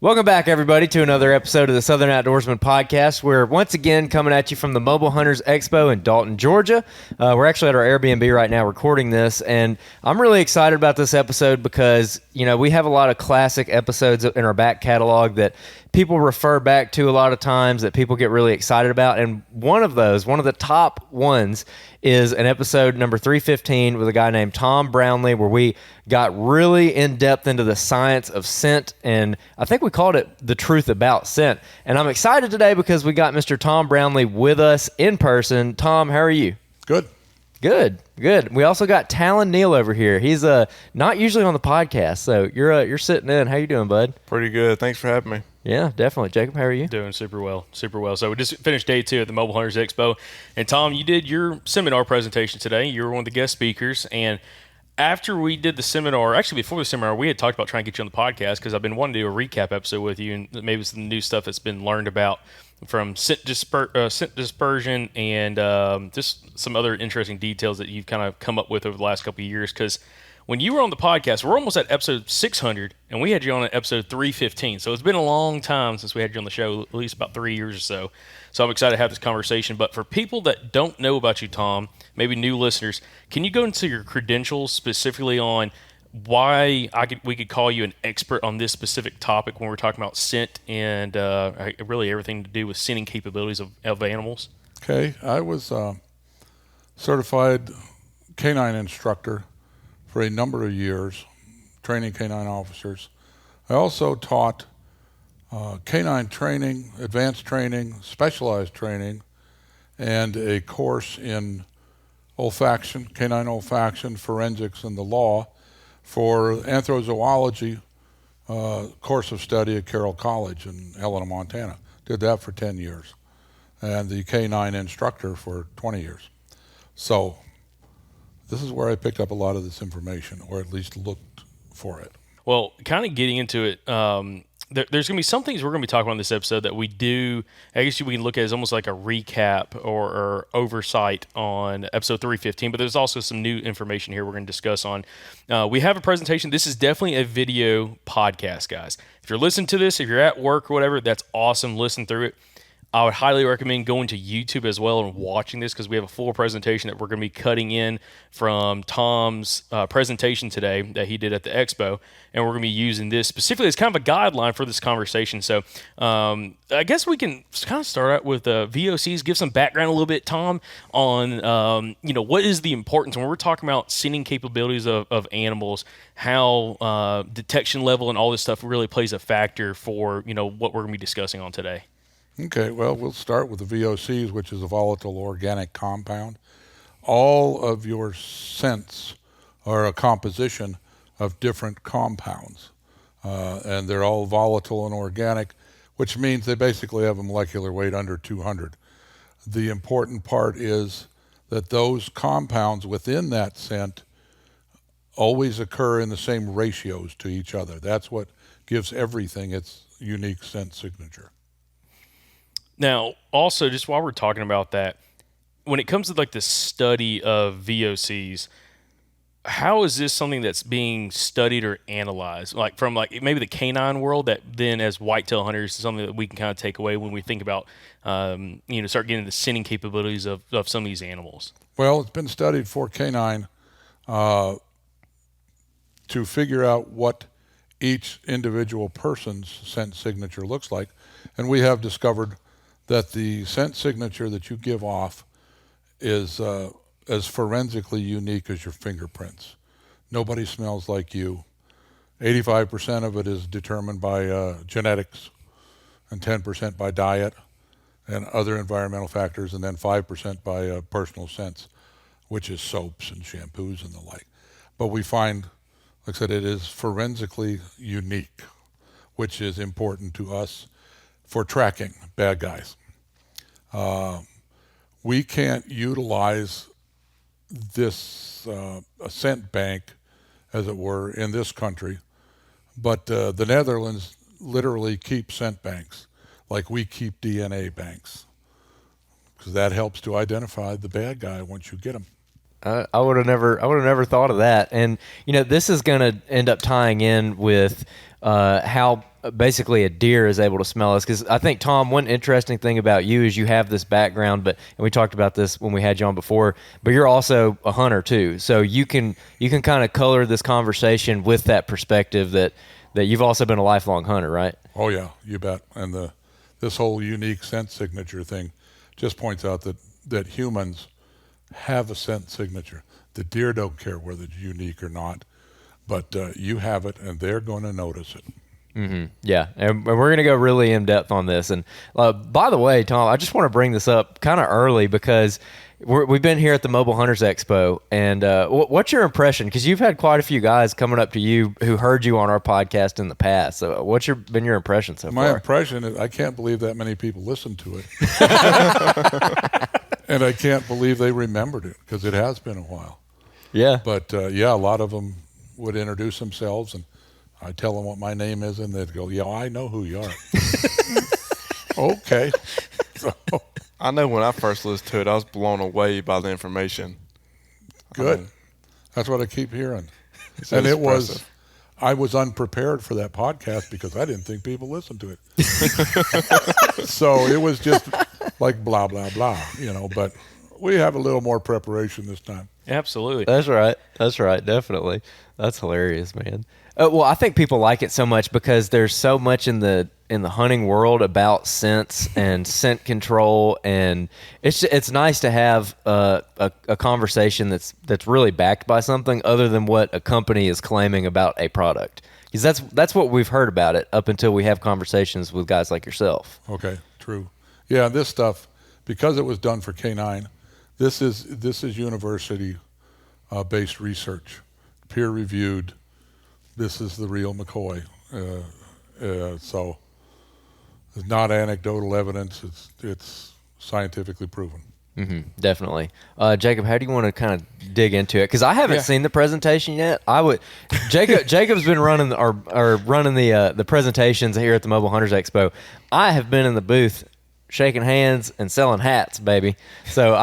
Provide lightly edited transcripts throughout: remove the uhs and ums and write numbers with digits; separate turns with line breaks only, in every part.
Welcome back, everybody, to another episode of the Southern Outdoorsman Podcast. We're once again coming at you from the Mobile Hunters Expo in Dalton, Georgia. We're actually at our Airbnb right now recording this, and I'm really excited about this episode because, we have a lot of classic episodes in our back catalog that people refer back to a lot of times, that people get really excited about, and one of the top ones is an episode number 315 with a guy named Tom Brownlee, where we got really in depth into the science of scent, and I think we called it The Truth About Scent. And I'm excited today because we got Mr. Tom Brownlee with us in person. Tom, how are you? Good. We also got Talon Neal over here. He's not usually on the podcast, so you're sitting in. How you doing, bud?
Pretty good. Thanks for having me.
Yeah, definitely. Jacob, how are you?
Doing super well. So we just finished day 2 at the Mobile Hunters Expo. And Tom, you did your seminar presentation today. You were one of the guest speakers. And after we did the seminar, actually before the seminar, we had talked about trying to get you on the podcast because I've been wanting to do a recap episode with you and maybe some new stuff that's been learned about from scent dispersion and just some other interesting details that you've kind of come up with over the last couple of years. Because when you were on the podcast, we're almost at episode 600, and we had you on at episode 315. So it's been a long time since we had you on the show, at least about 3 years or so. So I'm excited to have this conversation. But for people that don't know about you, Tom, maybe new listeners, can you go into your credentials specifically on why we could call you an expert on this specific topic when we're talking about scent and really everything to do with scenting capabilities of animals?
Okay, I was certified canine instructor for a number of years, training canine officers. I also taught canine training, advanced training, specialized training, and a course in olfaction, canine olfaction, forensics, and the law for anthrozoology course of study at Carroll College in Helena, Montana. Did that for 10 years. And the canine instructor for 20 years. So this is where I picked up a lot of this information, or at least looked for it.
Well, kind of getting into it, there's going to be some things we're going to be talking about in this episode that we do, I guess we can look at as almost like a recap or oversight on episode 315, but there's also some new information here we're going to discuss on. We have a presentation. This is definitely a video podcast, guys. If you're listening to this, if you're at work or whatever, that's awesome. Listen through it. I would highly recommend going to YouTube as well and watching this because we have a full presentation that we're going to be cutting in from Tom's presentation today that he did at the expo, and we're going to be using this specifically as kind of a guideline for this conversation. So I guess we can kind of start out with VOCs, give some background a little bit, Tom, on what is the importance when we're talking about scenting capabilities of animals, how detection level and all this stuff really plays a factor for what we're going to be discussing on today.
Okay, well, we'll start with the VOCs, which is a volatile organic compound. All of your scents are a composition of different compounds, and they're all volatile and organic, which means they basically have a molecular weight under 200. The important part is that those compounds within that scent always occur in the same ratios to each other. That's what gives everything its unique scent signature.
Now, also, just while we're talking about that, when it comes to like the study of VOCs, how is this something that's being studied or analyzed? Like from like maybe the canine world that then as whitetail hunters is something that we can kind of take away when we think about, start getting the scenting capabilities of some of these animals?
Well, it's been studied for canine to figure out what each individual person's scent signature looks like. And we have discovered that the scent signature that you give off is as forensically unique as your fingerprints. Nobody smells like you. 85% of it is determined by genetics, and 10% by diet and other environmental factors, and then 5% by personal scents, which is soaps and shampoos and the like. But we find, like I said, it is forensically unique, which is important to us for tracking bad guys. We can't utilize this scent bank, as it were, in this country, but the Netherlands literally keep scent banks like we keep DNA banks, because that helps to identify the bad guy once you get him.
I would have never thought of that. And this is going to end up tying in with how basically a deer is able to smell us. Because I think, Tom, one interesting thing about you is you have this background, and we talked about this when we had you on before, but you're also a hunter too. So you can kind of color this conversation with that perspective that you've also been a lifelong hunter, right?
Oh yeah, you bet. And this whole unique scent signature thing just points out that humans have a scent signature. The deer don't care whether it's unique or not, but you have it, and they're going to notice it.
Mm-hmm. Yeah, and we're going to go really in depth on this. And by the way, Tom, I just want to bring this up kind of early because we've been here at the Mobile Hunters Expo, and what's your impression? Because you've had quite a few guys coming up to you who heard you on our podcast in the past. So what's been your impression so far?
My impression is I can't believe that many people listened to it. And I can't believe they remembered it because it has been a while.
Yeah.
But a lot of them would introduce themselves, and I tell them what my name is, and they'd go, yeah, I know who you are. Okay. So,
I know when I first listened to it, I was blown away by the information.
Good. That's what I keep hearing.
And
I was unprepared for that podcast because I didn't think people listened to it. So it was just like blah, blah, blah, but we have a little more preparation this time.
Absolutely.
That's right. Definitely. That's hilarious, man. Well, I think people like it so much because there's so much in the hunting world about scents and scent control, and it's nice to have a conversation that's really backed by something other than what a company is claiming about a product. Because that's what we've heard about it up until we have conversations with guys like yourself.
Okay, true. Yeah, this stuff, because it was done for canine, this is university based research, peer reviewed. This is the real McCoy. So it's not anecdotal evidence. It's scientifically proven.
Mm-hmm, definitely. Jacob, how do you want to kind of dig into it? Because I haven't seen the presentation yet. Jacob's been running running the presentations here at the Mobile Hunters Expo. I have been in the booth shaking hands and selling hats, baby. So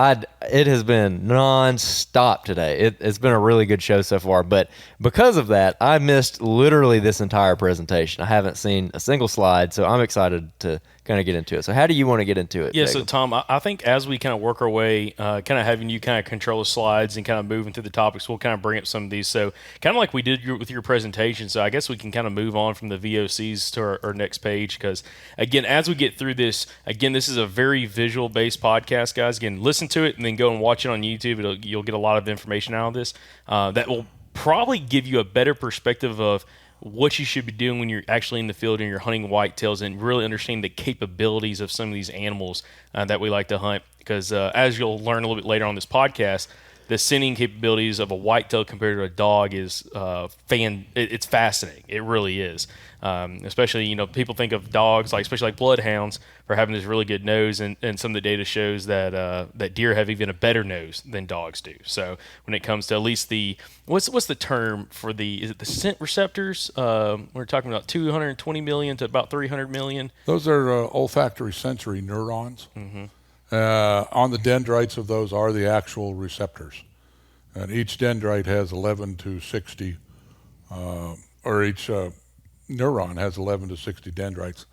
it has been non-stop today. It's been a really good show so far. But because of that, I missed literally this entire presentation. I haven't seen a single slide, so I'm excited to kind of get into it. So how do you want to get into it,
Yeah,
Jacob?
so Tom, I think as we kind of work our way, kind of having you kind of control the slides and kind of moving through the topics, we'll kind of bring up some of these. So kind of like we did with your presentation, so I guess we can kind of move on from the VOCs to our next page because, again, as we get through this, again, this is a very visual-based podcast, guys. Again, listen to it and then go and watch it on YouTube. You'll get a lot of information out of this that will probably give you a better perspective of what you should be doing when you're actually in the field and you're hunting whitetails and really understanding the capabilities of some of these animals that we like to hunt. Because as you'll learn a little bit later on this podcast, the scenting capabilities of a whitetail compared to a dog is it's fascinating. It really is. Especially, people think of dogs, especially like bloodhounds, for having this really good nose, and some of the data shows that deer have even a better nose than dogs do. So when it comes to at least what's the term for is it the scent receptors? We're talking about 220 million to about 300 million.
Those are olfactory sensory neurons. Mm-hmm. On the dendrites of those are the actual receptors. And each dendrite has 11 to 60, or each neuron has 11 to 60 dendrites.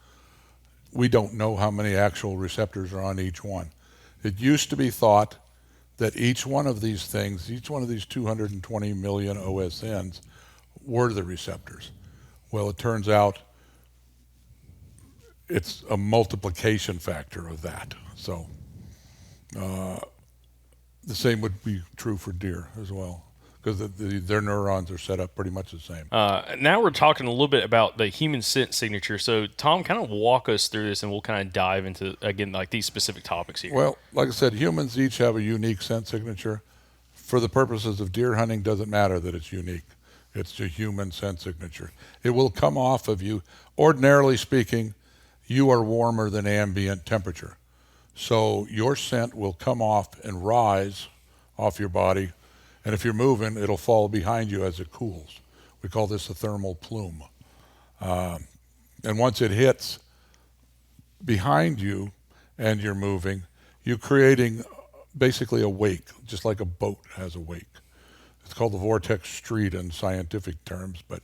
We don't know how many actual receptors are on each one. It used to be thought that each one of these things, each one of these 220 million OSNs were the receptors. Well, it turns out it's a multiplication factor of that. So the same would be true for deer as well, because their neurons are set up pretty much the same.
Now we're talking a little bit about the human scent signature. So, Tom, kind of walk us through this, and we'll kind of dive into, again, like these specific topics here.
Well, like I said, humans each have a unique scent signature. For the purposes of deer hunting, doesn't matter that it's unique. It's a human scent signature. It will come off of you. Ordinarily speaking, you are warmer than ambient temperature. So your scent will come off and rise off your body. And if you're moving, it'll fall behind you as it cools. We call this a thermal plume. And once it hits behind you and you're moving, you're creating basically a wake, just like a boat has a wake. It's called the vortex street in scientific terms, but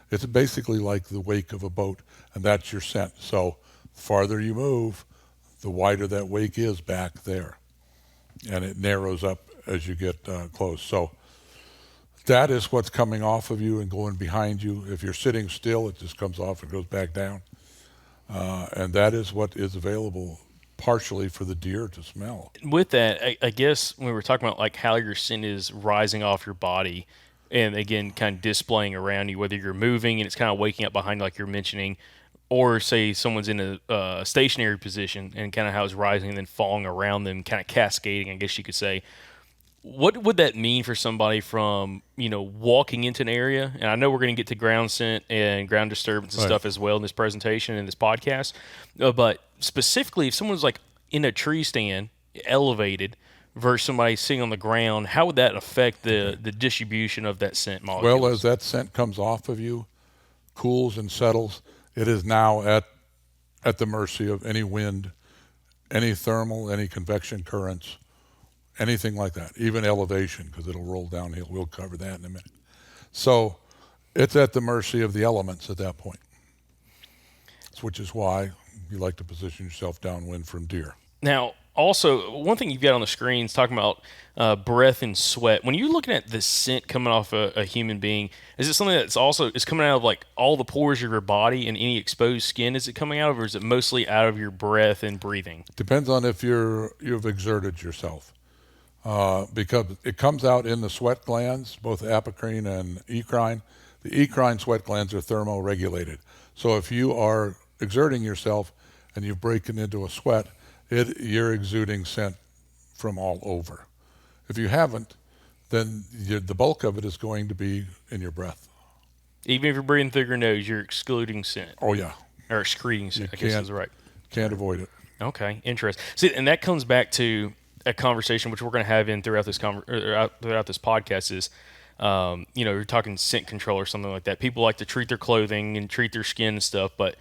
It's basically like the wake of a boat, and that's your scent. So the farther you move, the wider that wake is back there, and it narrows up as you get close. So that is what's coming off of you and going behind you. If you're sitting still, it just comes off and goes back down. And that is what is available partially for the deer to smell.
With that, I guess when we were talking about like how your scent is rising off your body and again kind of displaying around you, whether you're moving and it's kind of waking up behind like you're mentioning, or say someone's in a stationary position and kind of how it's rising and then falling around them, kind of cascading, I guess you could say. What would that mean for somebody from, walking into an area? And I know we're going to get to ground scent and ground disturbance and stuff as well in this presentation and this podcast. But specifically, if someone's like in a tree stand, elevated, versus somebody sitting on the ground, how would that affect the distribution of that scent molecule?
Well, as that scent comes off of you, cools and settles, it is now at the mercy of any wind, any thermal, any convection currents, anything like that, even elevation, because it'll roll downhill. We'll cover that in a minute. So it's at the mercy of the elements at that point, which is why you like to position yourself downwind from deer.
Now, also, one thing you've got on the screen is talking about breath and sweat. When you're looking at the scent coming off a human being, is it something that's also is coming out of like all the pores of your body and any exposed skin? Is it coming out of, or is it mostly out of your breath and breathing?
Depends on if you've exerted yourself. Because it comes out in the sweat glands, both apocrine and eccrine. The eccrine sweat glands are thermoregulated. So if you are exerting yourself and you've broken into a sweat, you're exuding scent from all over. If you haven't, then the bulk of it is going to be in your breath.
Even if you're breathing through your nose, you're excluding scent.
Oh, yeah.
Or excreting scent, I guess is right.
Can't avoid it.
Okay, interesting. See, and that comes back to a conversation which we're going to have in throughout this podcast is, you're talking scent control or something like that. People like to treat their clothing and treat their skin and stuff, but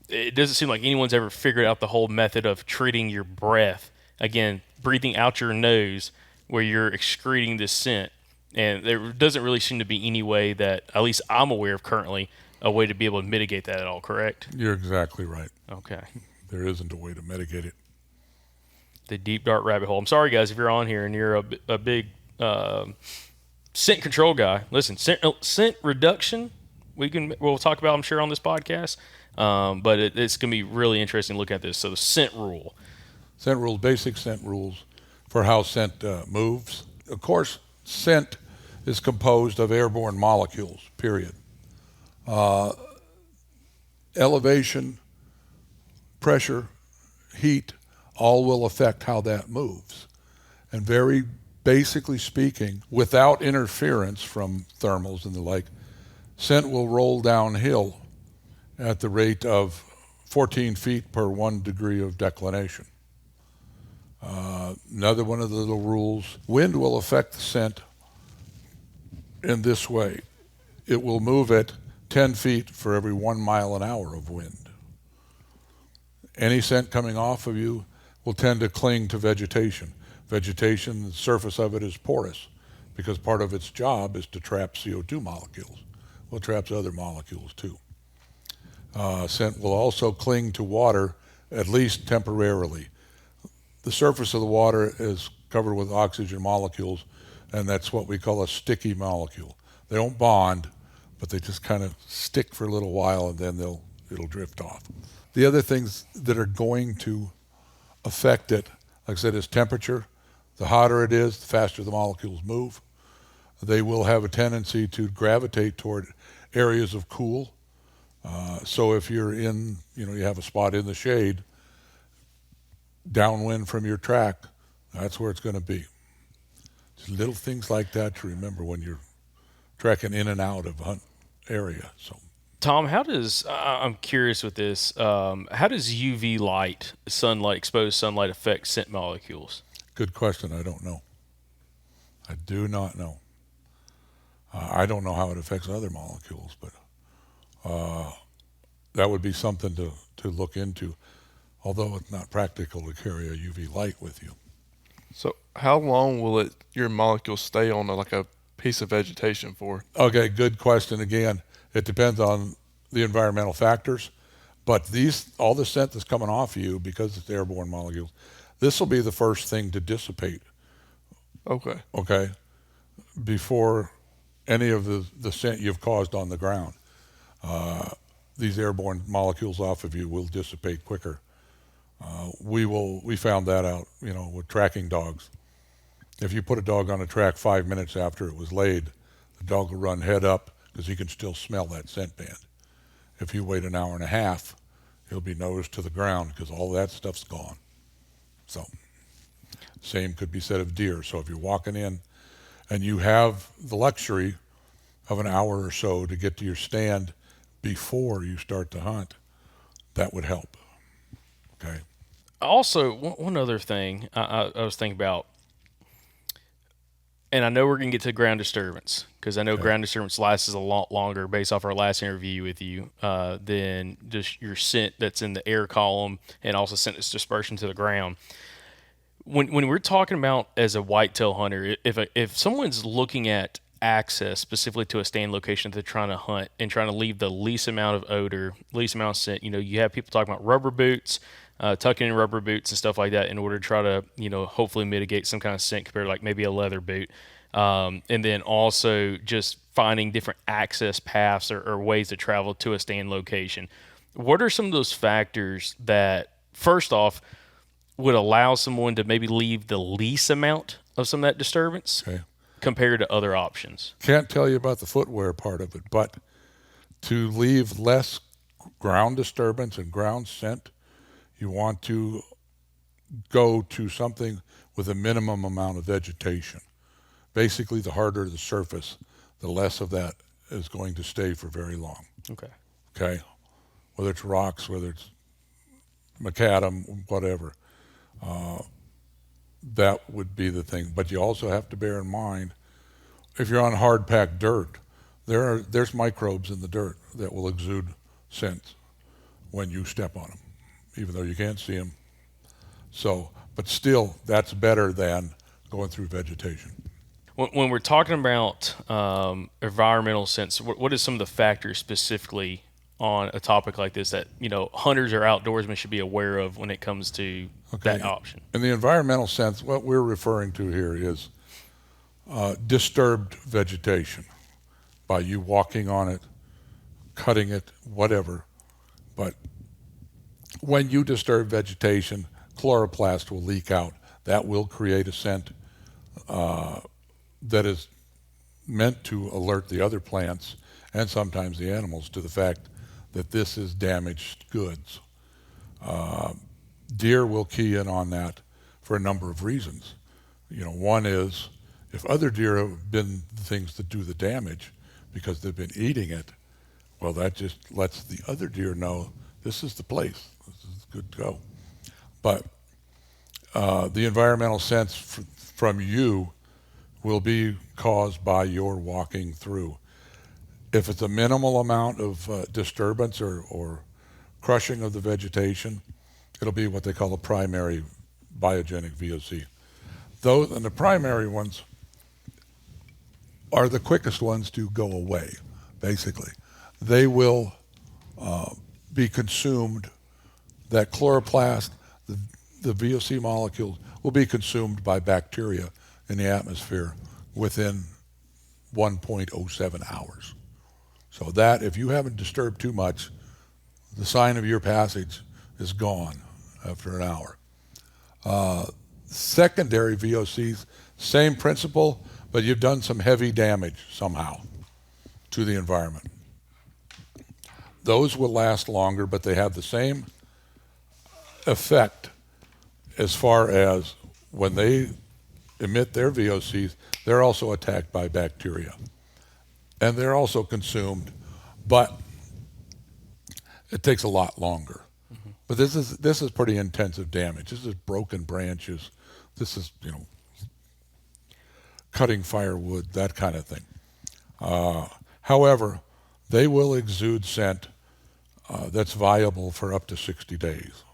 it doesn't seem like anyone's ever figured out the whole method of treating your breath. Again, breathing out your nose where you're excreting this scent. And there doesn't really seem to be any way that, at least I'm aware of currently, a way to be able to mitigate that at all, correct?
You're exactly right.
Okay.
There isn't a way to mitigate it.
The deep, dark rabbit hole. I'm sorry, guys, if you're on here and you're a big scent control guy. Listen, scent reduction, we'll talk about, I'm sure, on this podcast. But it's going to be really interesting to look at this. So the scent rule.
Scent rules, basic scent rules for how scent moves. Of course, scent is composed of airborne molecules, period. Elevation, pressure, heat, all will affect how that moves. And very basically speaking, without interference from thermals and the like, scent will roll downhill at the rate of 14 feet per 1 degree of declination. Another one of the little rules, wind will affect the scent in this way. It will move at 10 feet for every 1 mile an hour of wind. Any scent coming off of you will tend to cling to vegetation. Vegetation, the surface of it is porous because part of its job is to trap CO2 molecules. Well, it traps other molecules too. Scent will also cling to water, at least temporarily. The surface of the water is covered with oxygen molecules, and that's what we call a sticky molecule. They don't bond, but they just kind of stick for a little while, and then it'll drift off. The other things that are going to affect it, like I said, is temperature. The hotter it is, the faster the molecules move. They will have a tendency to gravitate toward areas of cool. So if you're in, you have a spot in the shade, downwind from your track, that's where it's going to be. Just little things like that to remember when you're tracking in and out of an area. So,
Tom, I'm curious with this, how does UV light, exposed sunlight affect scent molecules?
Good question. I don't know. I do not know. I don't know how it affects other molecules, but that would be something to look into, although it's not practical to carry a UV light with you.
So how long will your molecules stay on a piece of vegetation for?
Okay, good question again. It depends on the environmental factors. But all the scent that's coming off you, because it's airborne molecules, this will be the first thing to dissipate, okay, before any of the scent you've caused on the ground. These airborne molecules off of you will dissipate quicker. We found that out, with tracking dogs. If you put a dog on a track 5 minutes after it was laid, the dog will run head up because he can still smell that scent band. If you wait an hour and a half, he'll be nose to the ground because all that stuff's gone. So, same could be said of deer. So if you're walking in and you have the luxury of an hour or so to get to your stand before you start to hunt, that would help. Okay.
Also, one other thing I was thinking about, and I know we're going to get to ground disturbance, because I know ground disturbance lasts a lot longer based off our last interview with you than just your scent that's in the air column and also scent that's dispersion to the ground. When we're talking about as a whitetail hunter, if someone's looking at access specifically to a stand location that they're trying to hunt and trying to leave the least amount of odor, least amount of scent, you have people talking about rubber boots, tucking in rubber boots and stuff like that in order to try to, hopefully mitigate some kind of scent compared to like maybe a leather boot. And then also just finding different access paths or ways to travel to a stand location. What are some of those factors that, first off, would allow someone to maybe leave the least amount of some of that disturbance compared to other options?
Can't tell you about the footwear part of it, but to leave less ground disturbance and ground scent, you want to go to something with a minimum amount of vegetation. Basically, the harder the surface, the less of that is going to stay for very long. Okay? Whether it's rocks, whether it's macadam, whatever. That would be the thing. But you also have to bear in mind, if you're on hard-packed dirt, there's microbes in the dirt that will exude scent when you step on them, even though you can't see them. So, but still, that's better than going through vegetation.
When we're talking about environmental scents, what are some of the factors specifically on a topic like this that hunters or outdoorsmen should be aware of when it comes to that option?
In the environmental sense, what we're referring to here is disturbed vegetation, by you walking on it, cutting it, whatever. But when you disturb vegetation, chloroplast will leak out. That will create a scent that is meant to alert the other plants and sometimes the animals to the fact that this is damaged goods. Deer will key in on that for a number of reasons. One is if other deer have been the things that do the damage because they've been eating it, well, that just lets the other deer know this is the place. This is good to go. But the environmental sense from you will be caused by your walking through. If it's a minimal amount of disturbance or crushing of the vegetation, it'll be what they call a primary biogenic VOC. And the primary ones are the quickest ones to go away, basically. They will be consumed, that chloroplast, the VOC molecules, will be consumed by bacteria in the atmosphere within 1.07 hours. So that, if you haven't disturbed too much, the sign of your passage is gone after an hour. Secondary VOCs, same principle, but you've done some heavy damage somehow to the environment. Those will last longer, but they have the same effect as far as when they emit their VOCs, they're also attacked by bacteria. And they're also consumed, but it takes a lot longer. Mm-hmm. But this is pretty intensive damage. This is broken branches. This is, cutting firewood, that kind of thing. However, they will exude scent that's viable for up to 60 days.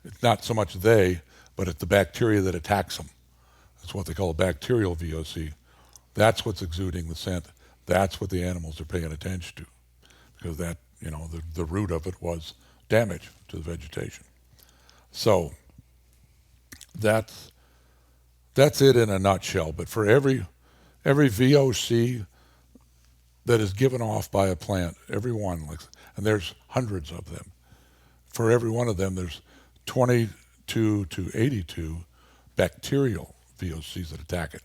It's not so much but it's the bacteria that attacks them. That's what they call a bacterial VOC. That's what's exuding the scent. That's what the animals are paying attention to. because that, the root of it was damage to the vegetation. So that's it in a nutshell. But for every VOC that is given off by a plant, every one, and there's hundreds of them. For every one of them, there's 22 to 82 bacterial VOCs that attack it.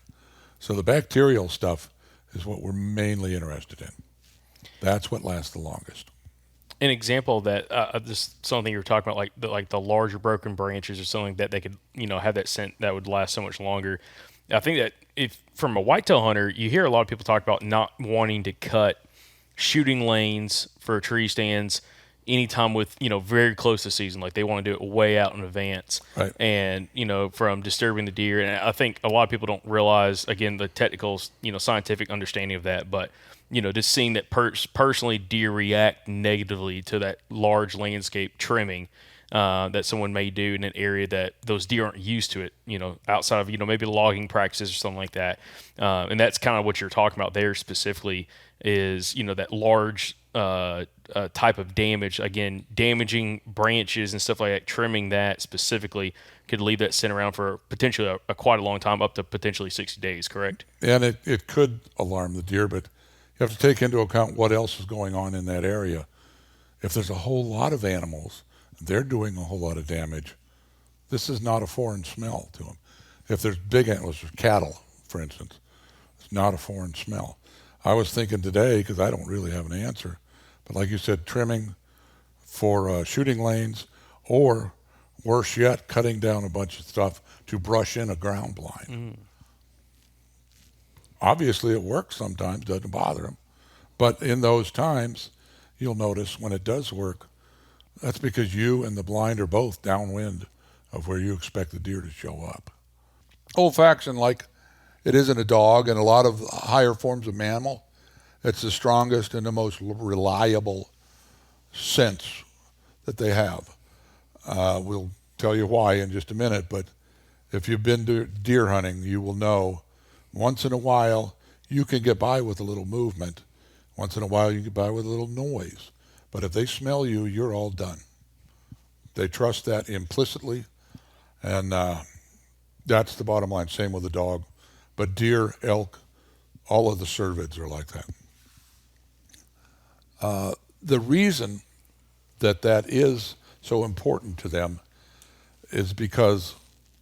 So the bacterial stuff is what we're mainly interested in. That's what lasts the longest.
An example of that, just something you were talking about, like the larger broken branches or something that they could, have that scent that would last so much longer. I think that if from a whitetail hunter, you hear a lot of people talk about not wanting to cut shooting lanes for tree stands anytime with, very close to season. Like they want to do it way out in advance.
Right.
And, from disturbing the deer. And I think a lot of people don't realize, again, the technical, scientific understanding of that. But, just seeing that personally deer react negatively to that large landscape trimming that someone may do in an area that those deer aren't used to it, outside of, maybe logging practices or something like that. And that's kind of what you're talking about there specifically is, that large type of damage, again, damaging branches and stuff like that, trimming that specifically could leave that scent around for potentially a quite a long time, up to potentially 60 days, correct?
And it could alarm the deer, but you have to take into account what else is going on in that area. If there's a whole lot of animals, they're doing a whole lot of damage. This is not a foreign smell to them. If there's big animals, cattle, for instance, it's not a foreign smell. I was thinking today, because I don't really have an answer, but like you said, trimming for shooting lanes, or worse yet, cutting down a bunch of stuff to brush in a ground blind. Mm. Obviously, it works sometimes, doesn't bother them. But in those times, you'll notice when it does work, that's because you and the blind are both downwind of where you expect the deer to show up. Olfaction, like it is in a dog and a lot of higher forms of mammal, it's the strongest and the most reliable sense that they have. We'll tell you why in just a minute, but if you've been to deer hunting, you will know once in a while you can get by with a little movement. Once in a while you get by with a little noise. But if they smell you, you're all done. They trust that implicitly, and that's the bottom line. Same with the dog. But deer, elk, all of the cervids are like that. The reason that is so important to them is because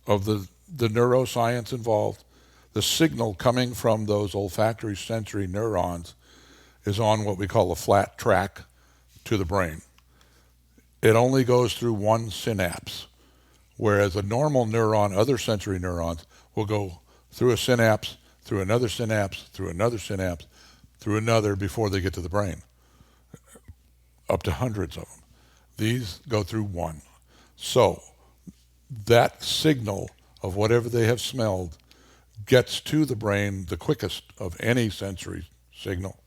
of the neuroscience involved. The signal coming from those olfactory sensory neurons is on what we call a flat track to the brain. It only goes through one synapse, whereas a normal neuron, other sensory neurons, will go through a synapse, through another synapse, through another synapse, through another before they get to the brain. Up to hundreds of them. These go through one. So that signal of whatever they have smelled gets to the brain the quickest of any sensory signal.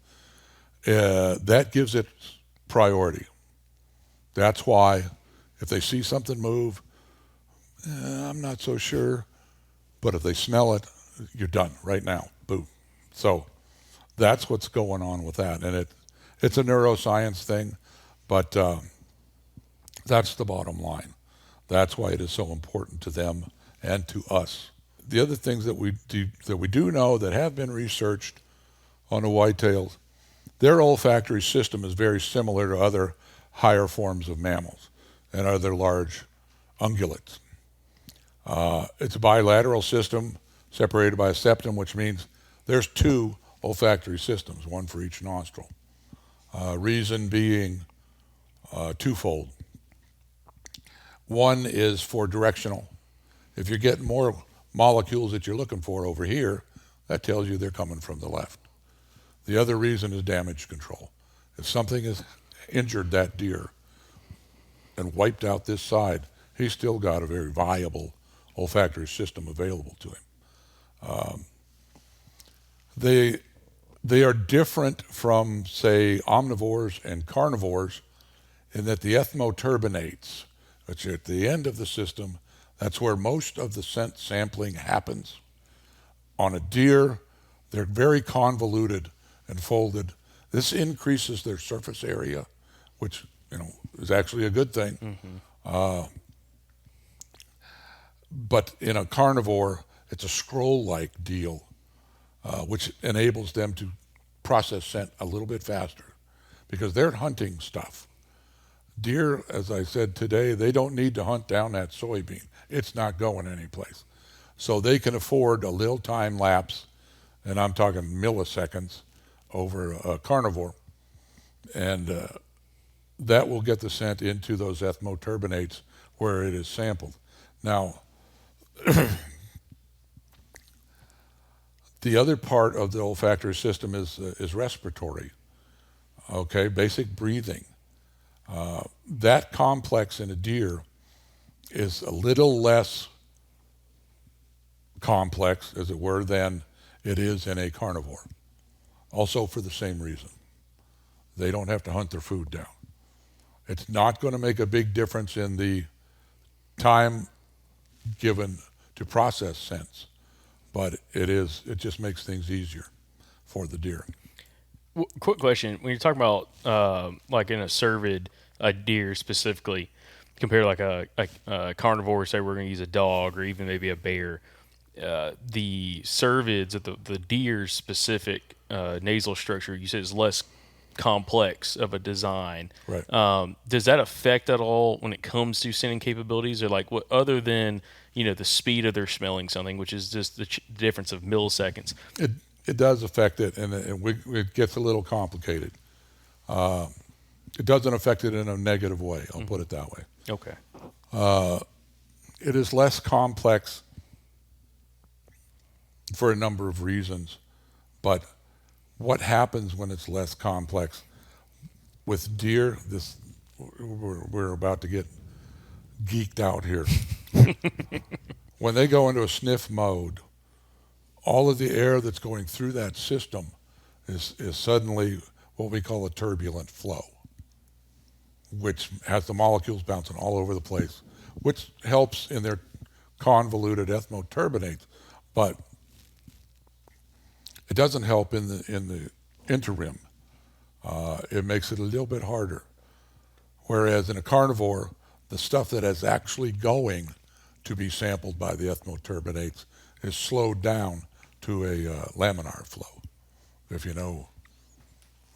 That gives it priority. That's why if they see something move, I'm not so sure, but if they smell it, you're done right now. Boom. So that's what's going on with that. And it's a neuroscience thing, but that's the bottom line. That's why it is so important to them and to us. The other things that we do know that have been researched on the whitetails, their olfactory system is very similar to other higher forms of mammals and other large ungulates. It's a bilateral system separated by a septum, which means there's two olfactory systems, one for each nostril. Reason being twofold. One is for directional. If you're getting more molecules that you're looking for over here, that tells you they're coming from the left. The other reason is damage control. If something has injured that deer and wiped out this side, he's still got a very viable olfactory system available to him. They are different from, say, omnivores and carnivores in that the ethmoturbinates, which are at the end of the system, that's where most of the scent sampling happens. On a deer, they're very convoluted and folded. This increases their surface area, which is actually a good thing. But in a carnivore, it's a scroll-like deal, which enables them to process scent a little bit faster because they're hunting stuff. Deer, as I said today, they don't need to hunt down that soybean. It's not going anyplace. So they can afford a little time lapse, and I'm talking milliseconds, over a carnivore. And that will get the scent into those ethmoturbonates where it is sampled. Now, the other part of the olfactory system is respiratory, okay, basic breathing. That complex in a deer is a little less complex, as it were, than it is in a carnivore. Also for the same reason. They don't have to hunt their food down. It's not going to make a big difference in the time given to process scents, but it just makes things easier for the deer.
Quick question: when you're talking about like in a cervid, a deer specifically, compare like a carnivore, say we're going to use a dog or even maybe a bear. The cervids, the deer's specific nasal structure, you said is less complex of a design.
Right.
Does that affect at all when it comes to scenting capabilities, or like what other than the speed of their smelling something, which is just the difference of milliseconds?
It does affect it, and it gets a little complicated. It doesn't affect it in a negative way. I'll put it that way.
Okay.
It is less complex for a number of reasons, but what happens when it's less complex with deer? We're about to get geeked out here. When they go into a sniff mode, all of the air that's going through that system is suddenly what we call a turbulent flow, which has the molecules bouncing all over the place, which helps in their convoluted ethmoturbonates, but it doesn't help in the interim. It makes it a little bit harder. Whereas in a carnivore, the stuff that is actually going to be sampled by the ethmoturbonates is slowed down to a laminar flow, if you know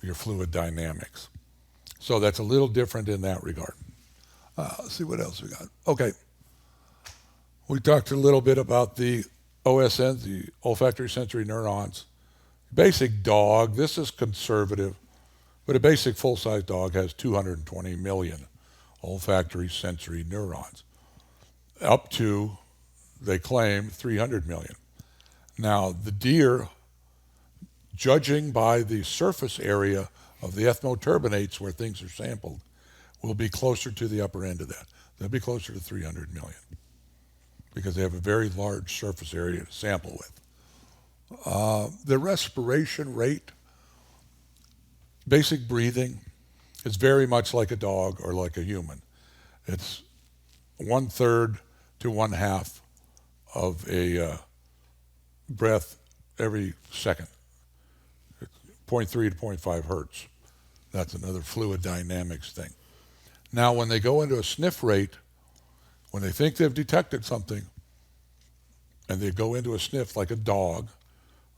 your fluid dynamics. So that's a little different in that regard. Let's see what else we got. Okay. We talked a little bit about the OSNs, the olfactory sensory neurons. Basic dog, this is conservative, but a basic full-size dog has 220 million olfactory sensory neurons, up to, they claim, 300 million. Now, the deer, judging by the surface area of the ethmoturbonates where things are sampled, will be closer to the upper end of that. They'll be closer to 300 million because they have a very large surface area to sample with. The respiration rate, basic breathing, is very much like a dog or like a human. It's 1/3 to 1/2 of a breath every second. It's 0.3 to 0.5 hertz. That's another fluid dynamics thing. Now, when they go into a sniff rate, when they think they've detected something, and they go into a sniff like a dog,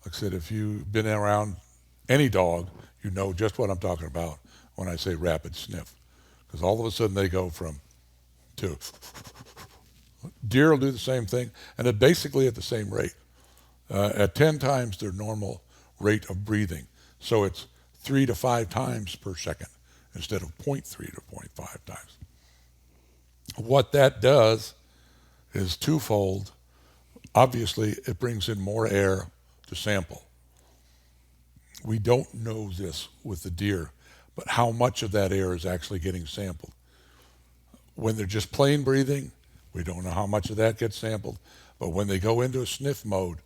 like I said, if you've been around any dog, you know just what I'm talking about when I say rapid sniff. Because all of a sudden they go from to. Deer will do the same thing, and it basically at the same rate, at 10 times their normal rate of breathing. So it's 3 to 5 times per second instead of 0.3 to 0.5 times. What that does is twofold. Obviously, it brings in more air to sample. We don't know this with the deer, but how much of that air is actually getting sampled. When they're just plain breathing, we don't know how much of that gets sampled, but when they go into a sniff mode,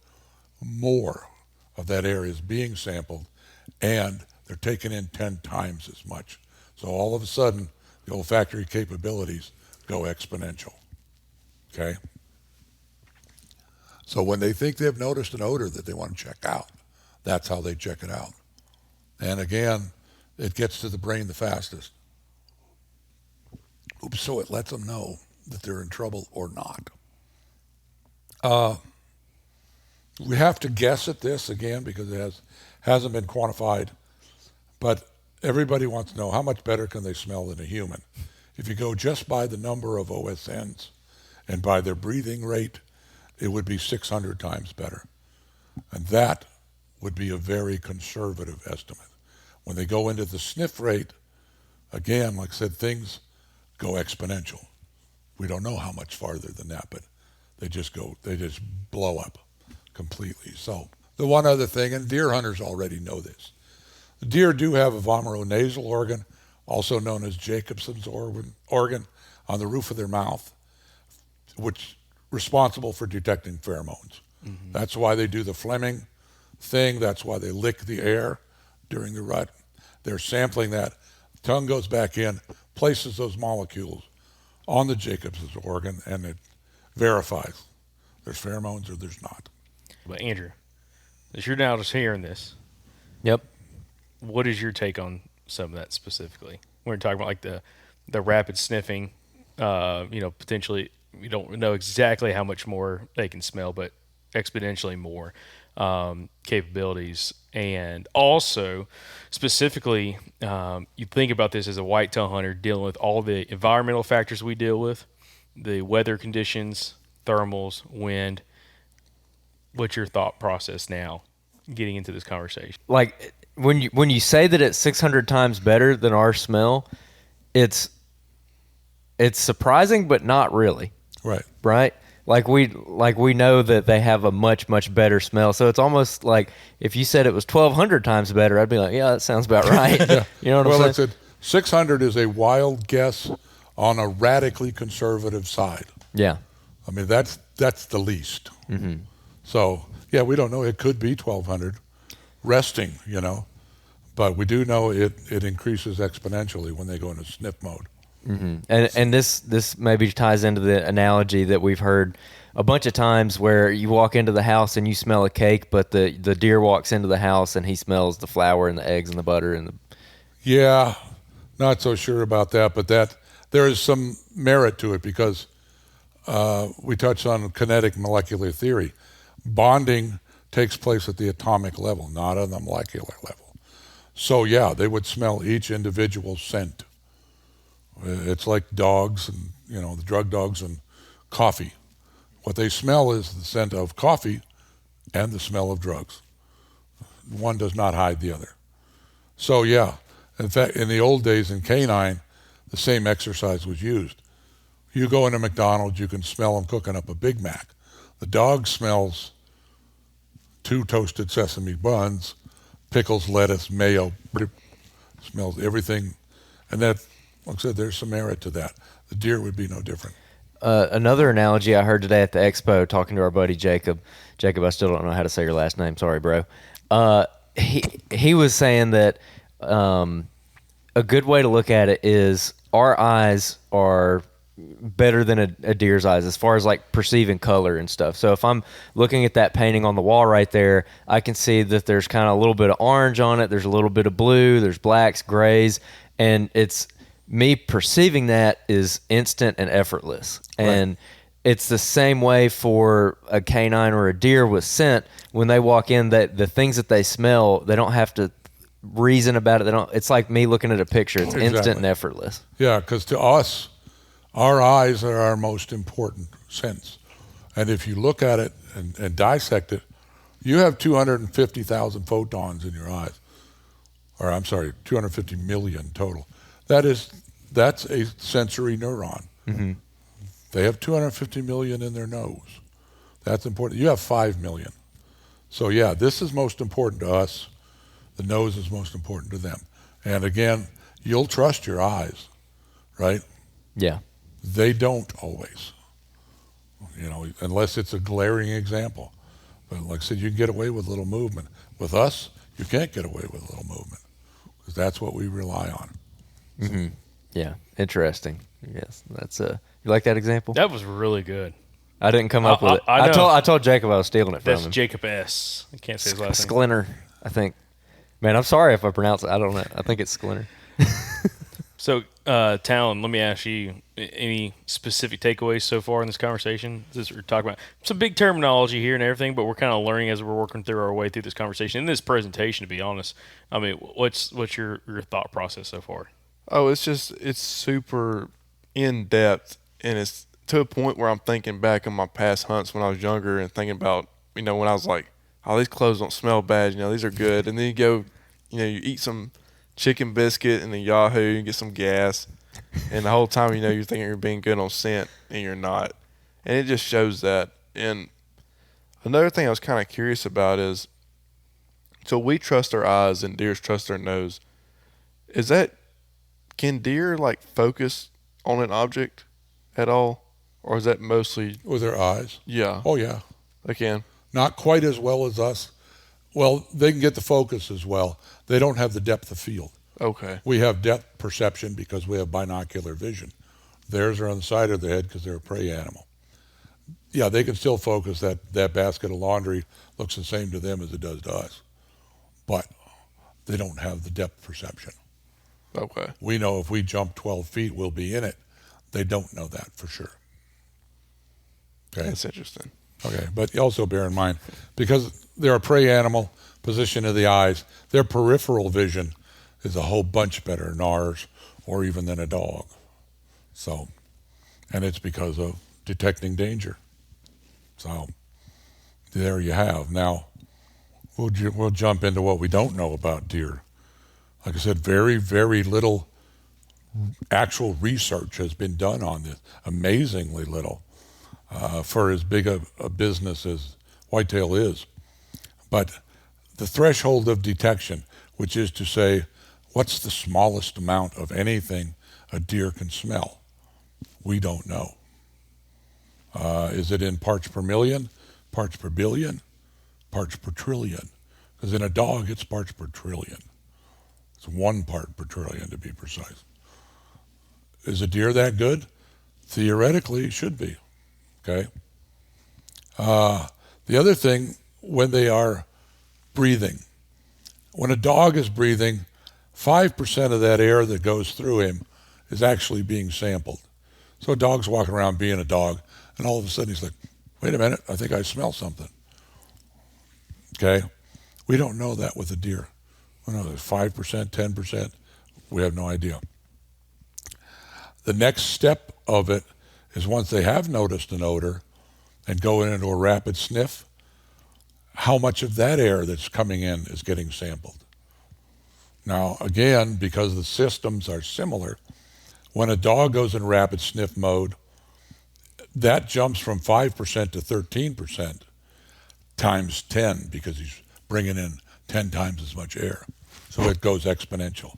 more of that air is being sampled, and they're taking in 10 times as much. So all of a sudden, the olfactory capabilities go exponential, okay? So when they think they've noticed an odor that they want to check out, that's how they check it out. And again, it gets to the brain the fastest. So it lets them know that they're in trouble or not. We have to guess at this again because it hasn't been quantified, but everybody wants to know how much better can they smell than a human. If you go just by the number of OSNs and by their breathing rate, it would be 600 times better. And that would be a very conservative estimate. When they go into the sniff rate, again, like I said, things go exponential. We don't know how much farther than that, but they just blow up completely. So the one other thing, and deer hunters already know this, the deer do have a vomeronasal organ, also known as Jacobson's organ on the roof of their mouth, which responsible for detecting pheromones. Mm-hmm. That's why they do the Fleming thing. That's why they lick the air during the rut. They're sampling that. The tongue goes back in, places those molecules on the Jacobson's organ, and it verifies there's pheromones or there's not.
But Andrew, as you're now just hearing this,
Yep.
what is your take on some of that specifically? We're talking about like the rapid sniffing, potentially we don't know exactly how much more they can smell, but exponentially more capabilities. And also, specifically, you think about this as a whitetail hunter dealing with all the environmental factors we deal with, the weather conditions, thermals, wind. What's your thought process now getting into this conversation?
Like when you say that it's 600 times better than our smell, it's surprising, but not really. Right? Like we know that they have a much, much better smell. So it's almost like if you said it was 1,200 times better, I'd be like, yeah, that sounds about right.
Yeah.
You know what I'm saying?
Well, 600 is a wild guess on a radically conservative side.
Yeah.
I mean, that's the least. Mm-hmm. So, yeah, we don't know. It could be 1,200 resting, but we do know it increases exponentially when they go into sniff mode.
Mm-hmm. And this maybe ties into the analogy that we've heard a bunch of times where you walk into the house and you smell a cake, but the deer walks into the house and he smells the flour and the eggs and the butter and the...
Yeah, not so sure about that, but there is some merit to it because we touched on kinetic molecular theory. Bonding takes place at the atomic level, not on the molecular level. So yeah, they would smell each individual scent. It's like dogs and, the drug dogs and coffee. What they smell is the scent of coffee and the smell of drugs. One does not hide the other. So yeah, in fact, in the old days in canine, the same exercise was used. You go into McDonald's, you can smell them cooking up a Big Mac. The dog smells 2 toasted sesame buns, pickles, lettuce, mayo, smells everything. And that, like I said, there's some merit to that. The deer would be no different.
Another analogy I heard today at the expo talking to our buddy Jacob. Jacob, I still don't know how to say your last name. Sorry, bro. He was saying that a good way to look at it is our eyes are better than a deer's eyes as far as like perceiving color and stuff. So if I'm looking at that painting on the wall right there, I can see that there's kind of a little bit of orange on it. There's a little bit of blue. There's blacks, grays, and it's me perceiving that is instant and effortless. And
right. It's
the same way for a canine or a deer with scent. When they walk in, that the things that they smell, they don't have to reason about it. It's like me looking at a picture. It's
exactly.
instant and effortless.
Yeah, because to us, our eyes are our most important sense. And if you look at it and dissect it, you have 250,000 photons in your eyes. Or I'm sorry, 250 million total. That's a sensory neuron. Mm-hmm. They have 250 million in their nose. That's important. You have 5 million. So yeah, this is most important to us. The nose is most important to them. And again, you'll trust your eyes, right?
Yeah.
They don't always, unless it's a glaring example. But like I said, you can get away with little movement. With us, you can't get away with little movement because that's what we rely on.
Mm-hmm. Yeah, interesting. Yes, that's you like that example?
That was really good.
I didn't come up with it.
I know.
I told Jacob I was stealing it from him.
That's Jacob S. I can't say his last name.
Sklinner, I think. Man, I'm sorry if I pronounce it. I don't know. I think it's Splinter.
So, Talon, let me ask you, any specific takeaways so far in this conversation? This we're talking about some big terminology here and everything, but we're kind of learning as we're working through our way through this conversation. In this presentation, to be honest, I mean, what's your thought process so far?
Oh, it's super in depth, and it's to a point where I'm thinking back on my past hunts when I was younger and thinking about, when I was like, oh, these clothes don't smell bad, these are good. And then you go, you eat some chicken biscuit and then Yahoo, you get some gas, and the whole time, you're thinking you're being good on scent, and you're not. And it just shows that. And another thing I was kind of curious about is, so we trust our eyes and deers trust their nose. Can deer like focus on an object at all? Or is that mostly
With their eyes?
Yeah.
Oh, yeah.
They can.
Not quite as well as us. Well, they can get the focus as well. They don't have the depth of field.
Okay.
We have depth perception because we have binocular vision. Theirs are on the side of their head because they're a prey animal. Yeah, they can still focus. That basket of laundry looks the same to them as it does to us. But they don't have the depth perception.
Okay.
We know if we jump 12 feet, we'll be in it. They don't know that for sure. Okay.
That's interesting.
Okay, but also bear in mind, because they're a prey animal, position of the eyes, their peripheral vision is a whole bunch better than ours, or even than a dog. So, and it's because of detecting danger. So, there you have. Now, we'll jump into what we don't know about deer. Like I said, very, very little actual research has been done on this. Amazingly little. For as big a business as whitetail is. But the threshold of detection, which is to say, what's the smallest amount of anything a deer can smell? We don't know. Is it in parts per million, parts per billion, parts per trillion? Because in a dog, it's parts per trillion. It's 1 part per trillion to be precise. Is a deer that good? Theoretically, it should be. Okay. The other thing, when they are breathing, when a dog is breathing, 5% of that air that goes through him is actually being sampled. So a dog's walking around being a dog, and all of a sudden he's like, wait a minute, I think I smell something. Okay. We don't know that with a deer. We know there's 5%, 10%. We have no idea. The next step of it is once they have noticed an odor and go into a rapid sniff, how much of that air that's coming in is getting sampled. Now, again, because the systems are similar, when a dog goes in rapid sniff mode, that jumps from 5% to 13% times 10 because he's bringing in 10 times as much air. So it goes exponential.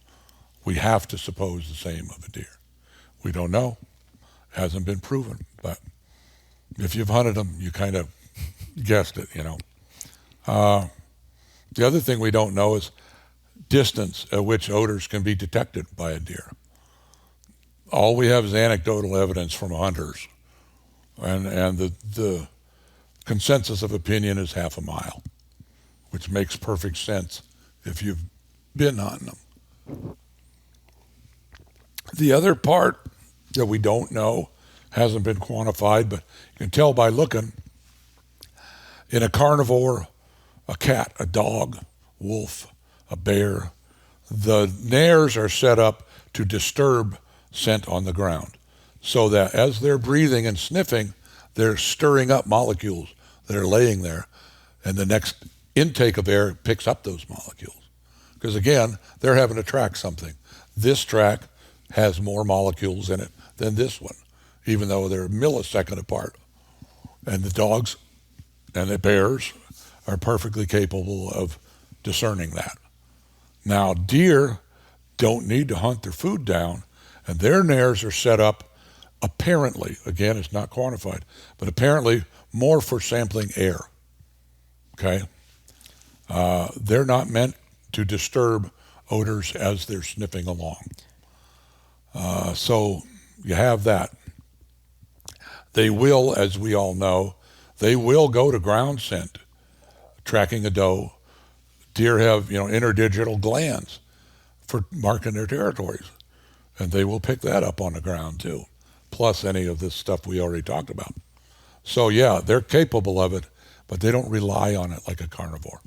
We have to suppose the same of a deer. We don't know. Hasn't been proven, but if you've hunted them, you kind of guessed it, The other thing we don't know is distance at which odors can be detected by a deer. All we have is anecdotal evidence from hunters, and the consensus of opinion is 1/2 mile, which makes perfect sense if you've been hunting them. The other part that we don't know, hasn't been quantified, but you can tell by looking. In a carnivore, a cat, a dog, wolf, a bear, the nares are set up to disturb scent on the ground, so that as they're breathing and sniffing, they're stirring up molecules that are laying there, and the next intake of air picks up those molecules. Because again, they're having to track something. This track has more molecules in it than this one, even though they're a millisecond apart. And the dogs and the bears are perfectly capable of discerning that. Now, deer don't need to hunt their food down, and their nares are set up, apparently, again, it's not quantified, but apparently more for sampling air. Okay? They're not meant to disturb odors as they're sniffing along. So you have that. They will, as we all know, they will go to ground scent, tracking a doe, Deer have, interdigital glands for marking their territories, and they will pick that up on the ground too, plus any of this stuff we already talked about. So yeah, they're capable of it, but they don't rely on it like a carnivore.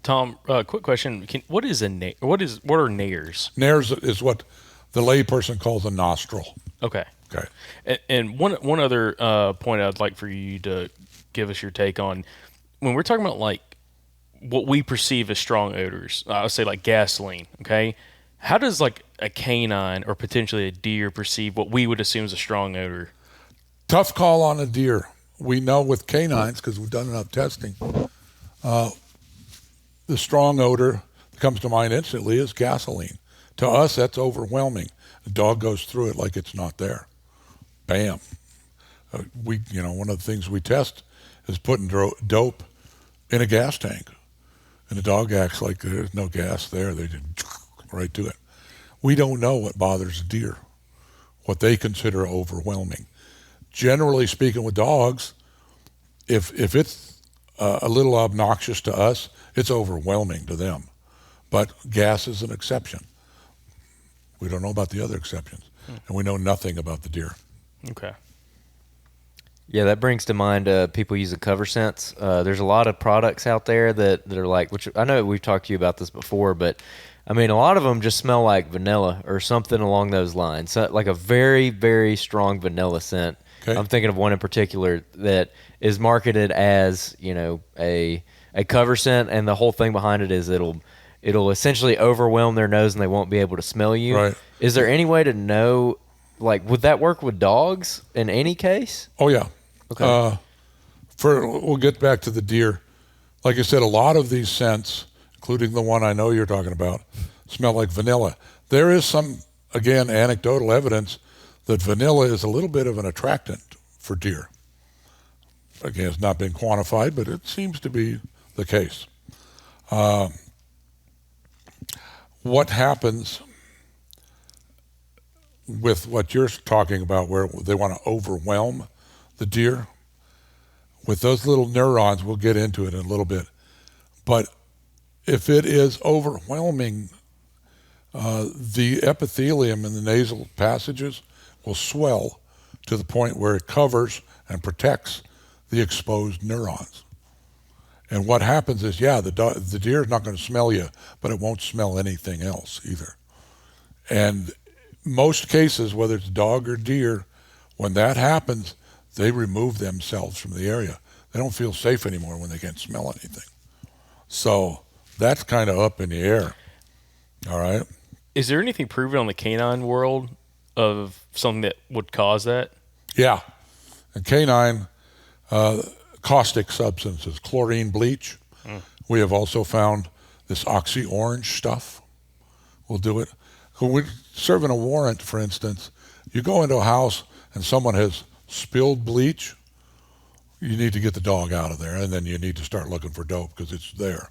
Tom, quick question: what are nares?
Nares is what the layperson calls a nostril.
Okay.
Okay.
And one other point I'd like for you to give us your take on, when we're talking about like what we perceive as strong odors, I would say like gasoline. Okay, how does like a canine or potentially a deer perceive what we would assume is a strong odor?
Tough call on a deer. We know with canines, because we've done enough testing, the strong odor that comes to mind instantly is gasoline. To us, that's overwhelming. The dog goes through it like it's not there. Bam. One of the things we test is putting dope in a gas tank. And the dog acts like there's no gas there. They just right to it. We don't know what bothers a deer, what they consider overwhelming. Generally speaking with dogs, if it's a little obnoxious to us, it's overwhelming to them. But gas is an exception. We don't know about the other exceptions, and we know nothing about the deer.
Okay.
Yeah, that brings to mind people using cover scents. There's a lot of products out there that are like, which I know we've talked to you about this before, but I mean, a lot of them just smell like vanilla or something along those lines. So, like a very, very strong vanilla scent.
Okay.
I'm thinking of one in particular that is marketed as, a cover scent, and the whole thing behind it is it'll essentially overwhelm their nose and they won't be able to smell you.
Right.
Is there any way to know, like, would that work with dogs in any case?
Oh, yeah.
Okay.
We'll get back to the deer. Like I said, a lot of these scents, including the one I know you're talking about, smell like vanilla. There is some, again, anecdotal evidence that vanilla is a little bit of an attractant for deer. Again, it's not been quantified, but it seems to be the case. What happens with what you're talking about, where they want to overwhelm the deer? With those little neurons, we'll get into it in a little bit. But if it is overwhelming, the epithelium in the nasal passages will swell to the point where it covers and protects the exposed neurons. And what happens is, the deer is not going to smell you, but it won't smell anything else either. And most cases, whether it's dog or deer, when that happens, they remove themselves from the area. They don't feel safe anymore when they can't smell anything. So that's kind of up in the air. All right.
Is there anything proven on the canine world of something that would cause that?
Yeah. And canine, caustic substances, chlorine bleach. We have also found this oxy-orange stuff will do it. When we're serving a warrant, for instance, you go into a house and someone has spilled bleach, you need to get the dog out of there, and then you need to start looking for dope because it's there,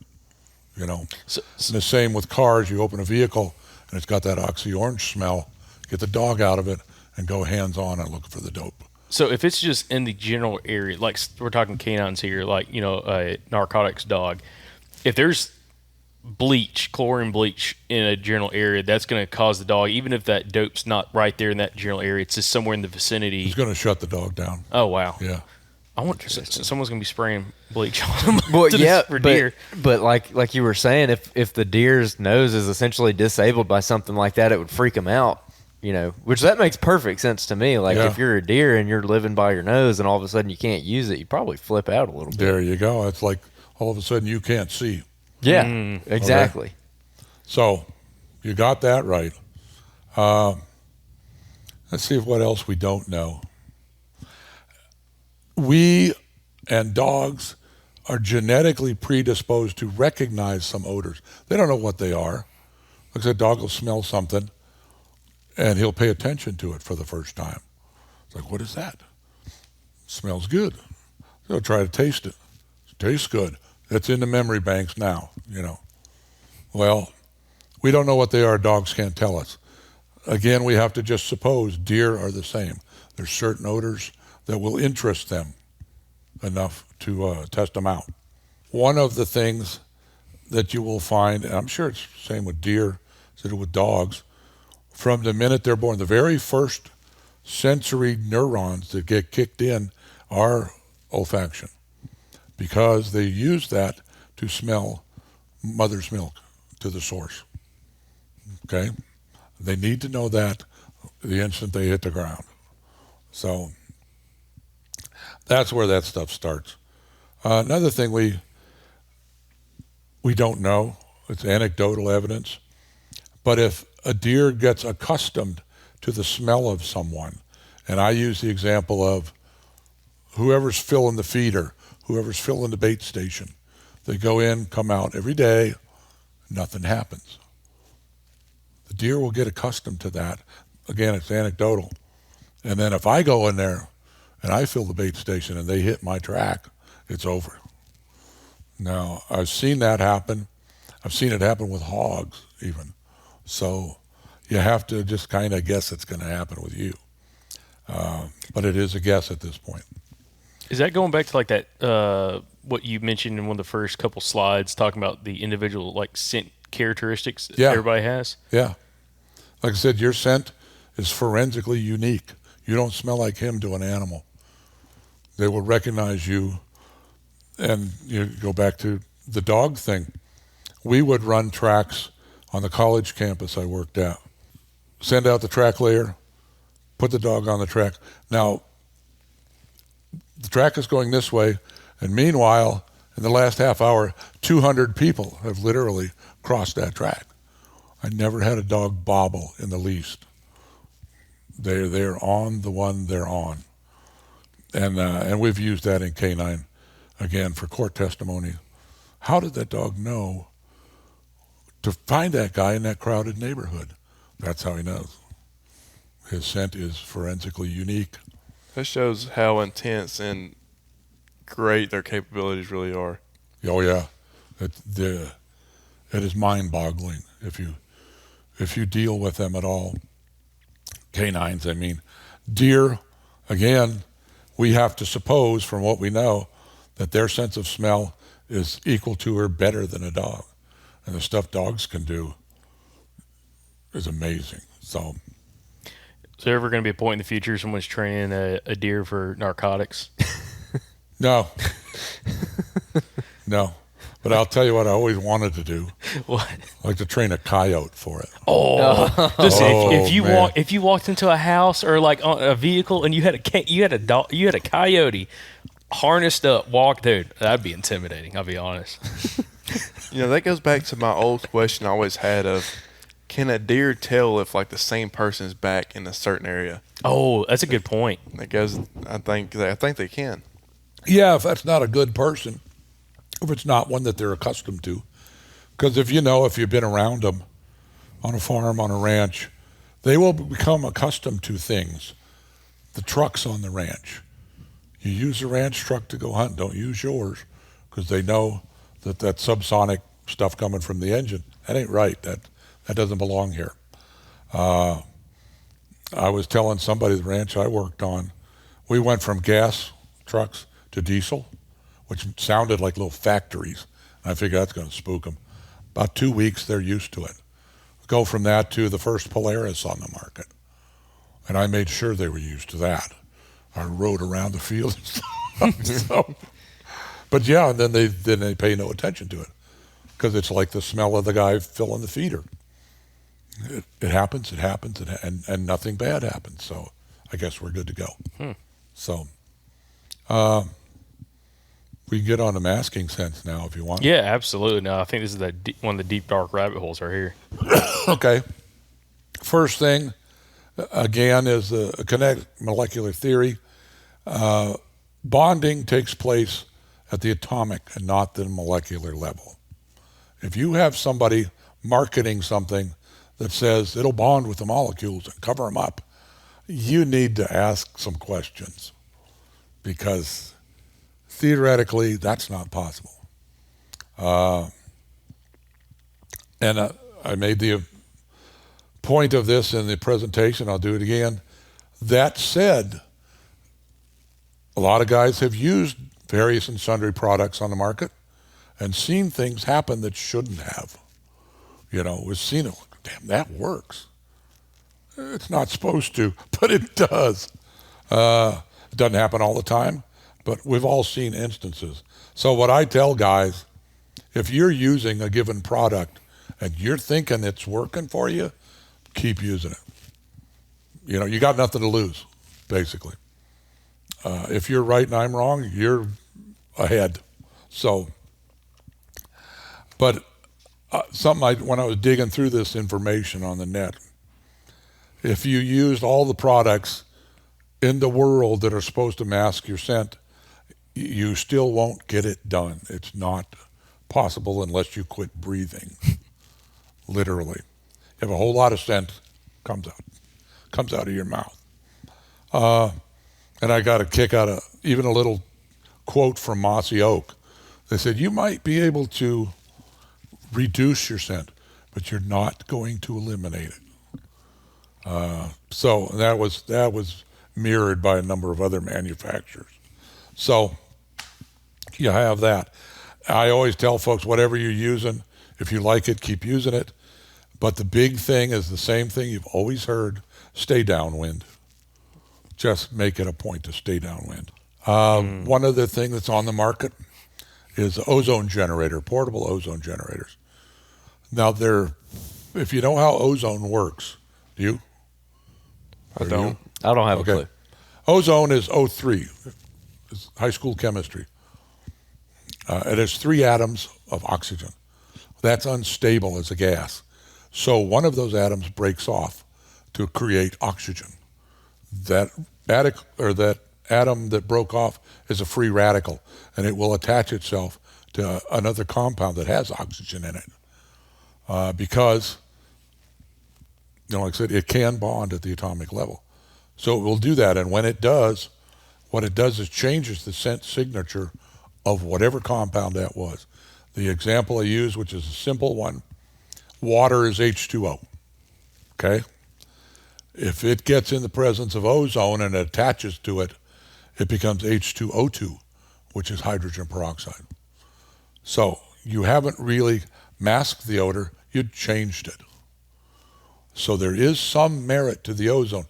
So,
And the same with cars. You open a vehicle and it's got that oxy-orange smell, get the dog out of it and go hands-on and look for the dope.
So if it's just in the general area, like we're talking canines here, like, a narcotics dog, if there's chlorine bleach in a general area, that's going to cause the dog, even if that dope's not right there in that general area, it's just somewhere in the vicinity.
It's going to shut the dog down.
Oh, wow.
Yeah.
I want someone's going to be spraying bleach on them.
Well, yeah,
for deer.
but like you were saying, if the deer's nose is essentially disabled by something like that, it would freak them out. Which that makes perfect sense to me. Like, if you're a deer and you're living by your nose and all of a sudden you can't use it, you probably flip out a little bit.
There you go. It's like all of a sudden you can't see.
Yeah, exactly.
Okay. So you got that right. Let's see what else we don't know. We and dogs are genetically predisposed to recognize some odors. They don't know what they are. Like I said, a dog will smell something and he'll pay attention to it for the first time. It's like, what is that? Smells good. He'll try to taste it. It tastes good. It's in the memory banks now, Well, we don't know what they are. Dogs can't tell us. Again, we have to just suppose deer are the same. There's certain odors that will interest them enough to test them out. One of the things that you will find, and I'm sure it's the same with deer, as it is with dogs, from the minute they're born, the very first sensory neurons that get kicked in are olfaction, because they use that to smell mother's milk to the source. Okay? They need to know that the instant they hit the ground. So that's where that stuff starts. Another thing we don't know, it's anecdotal evidence, but if a deer gets accustomed to the smell of someone, and I use the example of whoever's filling the feeder, whoever's filling the bait station, they go in, come out every day, nothing happens. The deer will get accustomed to that. Again, it's anecdotal. And then if I go in there and I fill the bait station and they hit my track, it's over. Now, I've seen that happen. I've seen it happen with hogs even. So you have to just kind of guess it's going to happen with you. But it is a guess at this point.
Is that going back to like that, what you mentioned in one of the first couple slides, talking about the individual like scent characteristics that everybody has?
Yeah. Like I said, your scent is forensically unique. You don't smell like him to an animal. They will recognize you. And you go back to the dog thing. We would run tracks on the college campus I worked at. Send out the track layer, put the dog on the track. Now, the track is going this way, and meanwhile, in the last half hour, 200 people have literally crossed that track. I never had a dog bobble in the least. They're on the one they're on. And we've used that in canine, again, for court testimony. How did that dog know to find that guy in that crowded neighborhood? That's how he knows. His scent is forensically unique.
That shows how intense and great their capabilities really are.
Oh yeah, it is mind-boggling if you deal with them at all. Canines, I mean. Deer, again, we have to suppose from what we know that their sense of smell is equal to or better than a dog. And the stuff dogs can do is amazing. So
Is there ever going to be a point in the future someone's training a deer for narcotics?
no. No. But I'll tell you what I always wanted to do.
What?
I like to train a coyote for it.
Listen,
man.
if you walked into a house or like on a vehicle and you had a coyote harnessed up, walk, dude, that'd be intimidating. I'll be honest.
You know, that goes back to my old question I always had of, can a deer tell if like the same person is back in a certain area?
Oh, that's a good point.
That goes. I think they can.
Yeah, if that's not a good person, if it's not one that they're accustomed to. Because if you've been around them on a farm, on a ranch, they will become accustomed to things. The trucks on the ranch. You use a ranch truck to go hunt, don't use yours, because they know that subsonic stuff coming from the engine, that ain't right. That doesn't belong here. I was telling somebody the ranch I worked on, we went from gas trucks to diesel, which sounded like little factories. And I figured that's going to spook them. About 2 weeks, they're used to it. Go from that to the first Polaris on the market. And I made sure they were used to that. I rode around the field and stuff. But yeah, and then they pay no attention to it because it's like the smell of the guy filling the feeder. It happens, and nothing bad happens. So I guess we're good to go. So we can get on to masking sense now if you want.
Yeah, absolutely. No, I think this is one of the deep, dark rabbit holes right here.
Okay. First thing, again, is a kinetic molecular theory. Bonding takes place at the atomic and not the molecular level. If you have somebody marketing something that says it'll bond with the molecules and cover them up, you need to ask some questions because theoretically that's not possible. And I made the point of this in the presentation. I'll do it again. That said, a lot of guys have used various and sundry products on the market, and seen things happen that shouldn't have. We've seen it. Damn, that works. It's not supposed to, but it does. It doesn't happen all the time, but we've all seen instances. So what I tell guys, if you're using a given product and you're thinking it's working for you, keep using it. You got nothing to lose, basically. If you're right and I'm wrong, you're ahead. So, but when I was digging through this information on the net, if you used all the products in the world that are supposed to mask your scent, you still won't get it done. It's not possible unless you quit breathing, literally. You have a whole lot of scent comes out of your mouth. And I got a kick out of even a little quote from Mossy Oak. They said, you might be able to reduce your scent, but you're not going to eliminate it. So that was mirrored by a number of other manufacturers. So you have that. I always tell folks, whatever you're using, if you like it, keep using it. But the big thing is the same thing you've always heard, stay downwind. Just make it a point to stay downwind. One other thing that's on the market is ozone generator, portable ozone generators. Now, if you know how ozone works, do you?
I don't.
I don't have a clue.
Ozone is O3, it's high school chemistry. It has 3 atoms of oxygen. That's unstable as a gas. So one of those atoms breaks off to create oxygen. That atom that broke off is a free radical, and it will attach itself to another compound that has oxygen in it. Because, like I said, it can bond at the atomic level. So it will do that, and when it does, what it does is changes the scent signature of whatever compound that was. The example I use, which is a simple one, water is H2O, okay? If it gets in the presence of ozone and it attaches to it, it becomes H2O2, which is hydrogen peroxide. So you haven't really masked the odor, you changed it. So there is some merit to the ozone.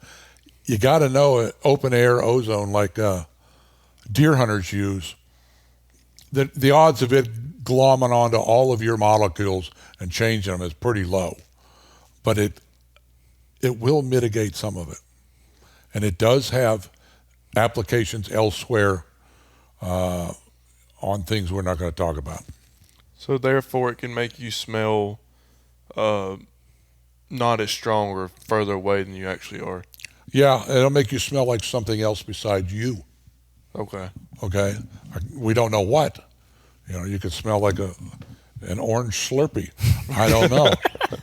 You got to know open air ozone like deer hunters use, the odds of it glomming onto all of your molecules and changing them is pretty low. But it will mitigate some of it. And it does have applications elsewhere on things we're not going to talk about.
So therefore, it can make you smell not as strong or further away than you actually are.
Yeah, it'll make you smell like something else besides you.
Okay.
Okay? We don't know what. You could smell like an orange Slurpee. I don't know.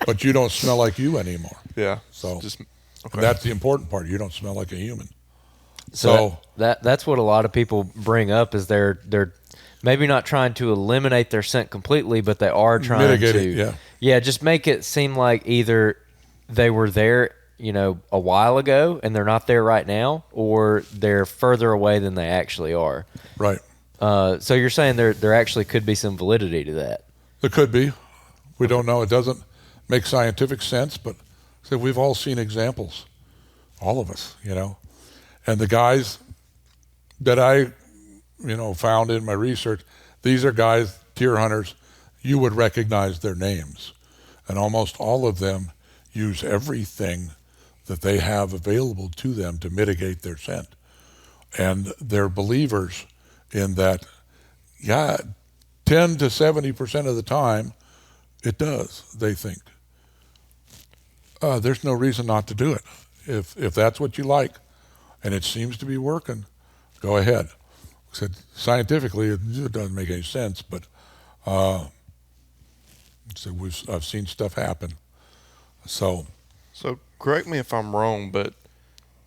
But you don't smell like you anymore.
Yeah.
So
okay.
That's the important part. You don't smell like a human.
So that's what a lot of people bring up is they're maybe not trying to eliminate their scent completely, but they are trying
mitigate
to
it,
just make it seem like either they were there, a while ago and they're not there right now, or they're further away than they actually are.
Right.
So you're saying there actually could be some validity to that.
There could be. We don't know. It doesn't make scientific sense, but we've all seen examples, all of us, And the guys that I, found in my research, these are guys, deer hunters, you would recognize their names. And almost all of them use everything that they have available to them to mitigate their scent. And they're believers in that, 10 to 70% of the time, it does, they think. There's no reason not to do it. If that's what you like, and it seems to be working, go ahead. Said scientifically, it doesn't make any sense, but I've seen stuff happen. So
correct me if I'm wrong, but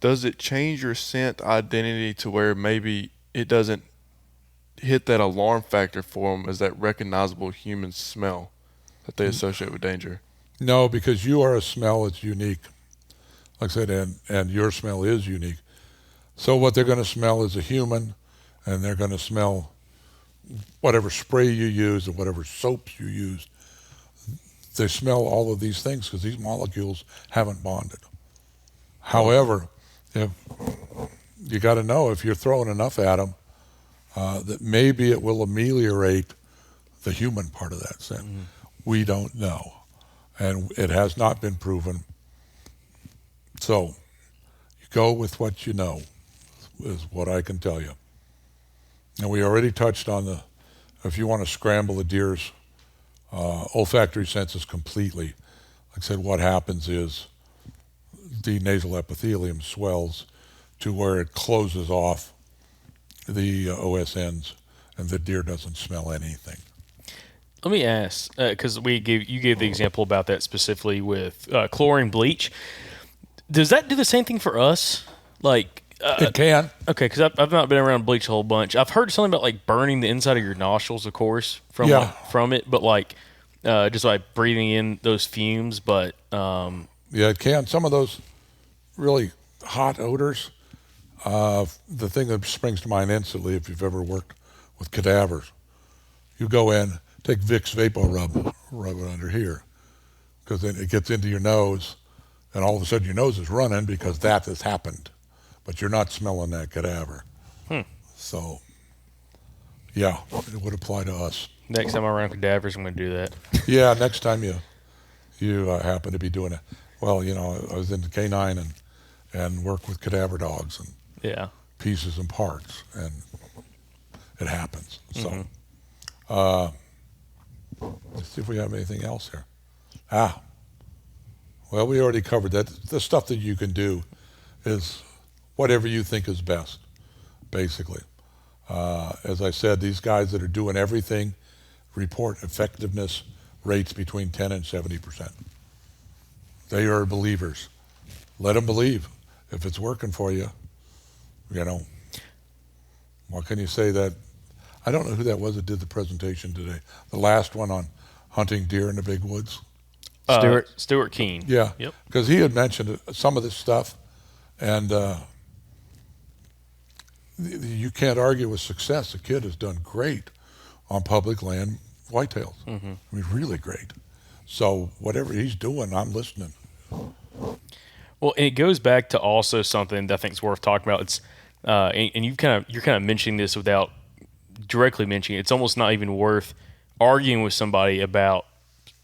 does it change your scent identity to where maybe it doesn't hit that alarm factor for them as that recognizable human smell that they associate with danger?
No, because you are a smell, it's unique. Like I said, and your smell is unique. So what they're going to smell is a human, and they're going to smell whatever spray you use and whatever soaps you use, they smell all of these things because these molecules haven't bonded. However, if you got to know if you're throwing enough at them, that maybe it will ameliorate the human part of that scent. We don't know, and it has not been proven. So you go with what you know is what I can tell you. And we already touched on if you want to scramble a deer's olfactory senses completely, like I said, what happens is the nasal epithelium swells to where it closes off the OSNs, and the deer doesn't smell anything.
Let me ask, because you gave the example about that specifically with chlorine bleach. Does that do the same thing for us? Like
It can.
okay, because I've not been around bleach a whole bunch. I've heard something about like burning the inside of your nostrils, of course, from from it, but like just like breathing in those fumes. But
Yeah, it can. Some of those really hot odors. The thing that springs to mind instantly, if you've ever worked with cadavers, you go in, take Vicks Vapor rub it under here, because then it gets into your nose, and all of a sudden your nose is running because that has happened, but you're not smelling that cadaver. So, yeah, it would apply to us.
next time I'm around cadavers, I'm going to do that.
Yeah, next time you happen to be doing it. Well, I was into canine and work with cadaver dogs and
Yeah.
pieces and parts, and it happens. So, let's see if we have anything else here. Well, we already covered that. The stuff that you can do is whatever you think is best, basically. As I said, these guys that are doing everything report effectiveness rates between 10 and 70%. They are believers. Let them believe. If it's working for you, what can you say that? I don't know who that was that did the presentation today. The last one on hunting deer in the big woods.
Stuart Keene.
Yeah.
Yep.
Because he had mentioned some of this stuff, and you can't argue with success. The kid has done great on public land whitetails. I mean, really great. So whatever he's doing, I'm listening.
Well, and it goes back to also something that I think is worth talking about. It's and you're kind of mentioning this without directly mentioning it. It's almost not even worth arguing with somebody about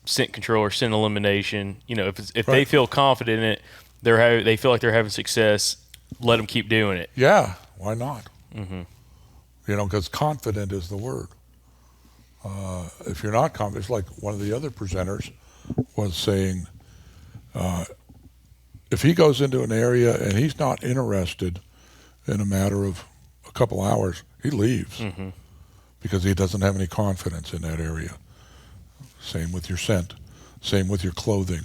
scent control or scent elimination. If they feel confident in it, they feel like they're having success. Let them keep doing it.
Yeah, why not? Because confident is the word. If you're not confident, it's like one of the other presenters was saying, if he goes into an area and he's not interested in a matter of a couple hours, he leaves because he doesn't have any confidence in that area. Same with your scent, same with your clothing,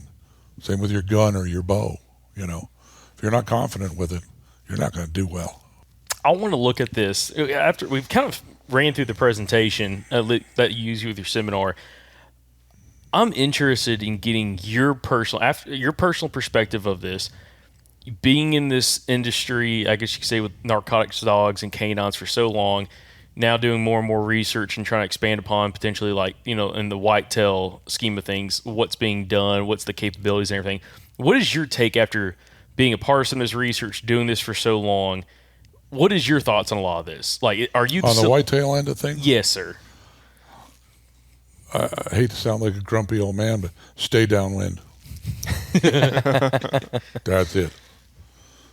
same with your gun or your bow. If you're not confident with it, you're not going to do well.
I want to look at this after we've kind of ran through the presentation that you use with your seminar. I'm interested in getting your personal perspective of this. Being in this industry, I guess you could say, with narcotics dogs and canines for so long, now doing more and more research and trying to expand upon potentially, in the whitetail scheme of things, what's being done, what's the capabilities and everything. What is your take after being a part of some of this research, doing this for so long? What is your thoughts on a lot of this? Are you
on the whitetail end of things?
Yes, sir.
I hate to sound like a grumpy old man, but stay downwind. That's it.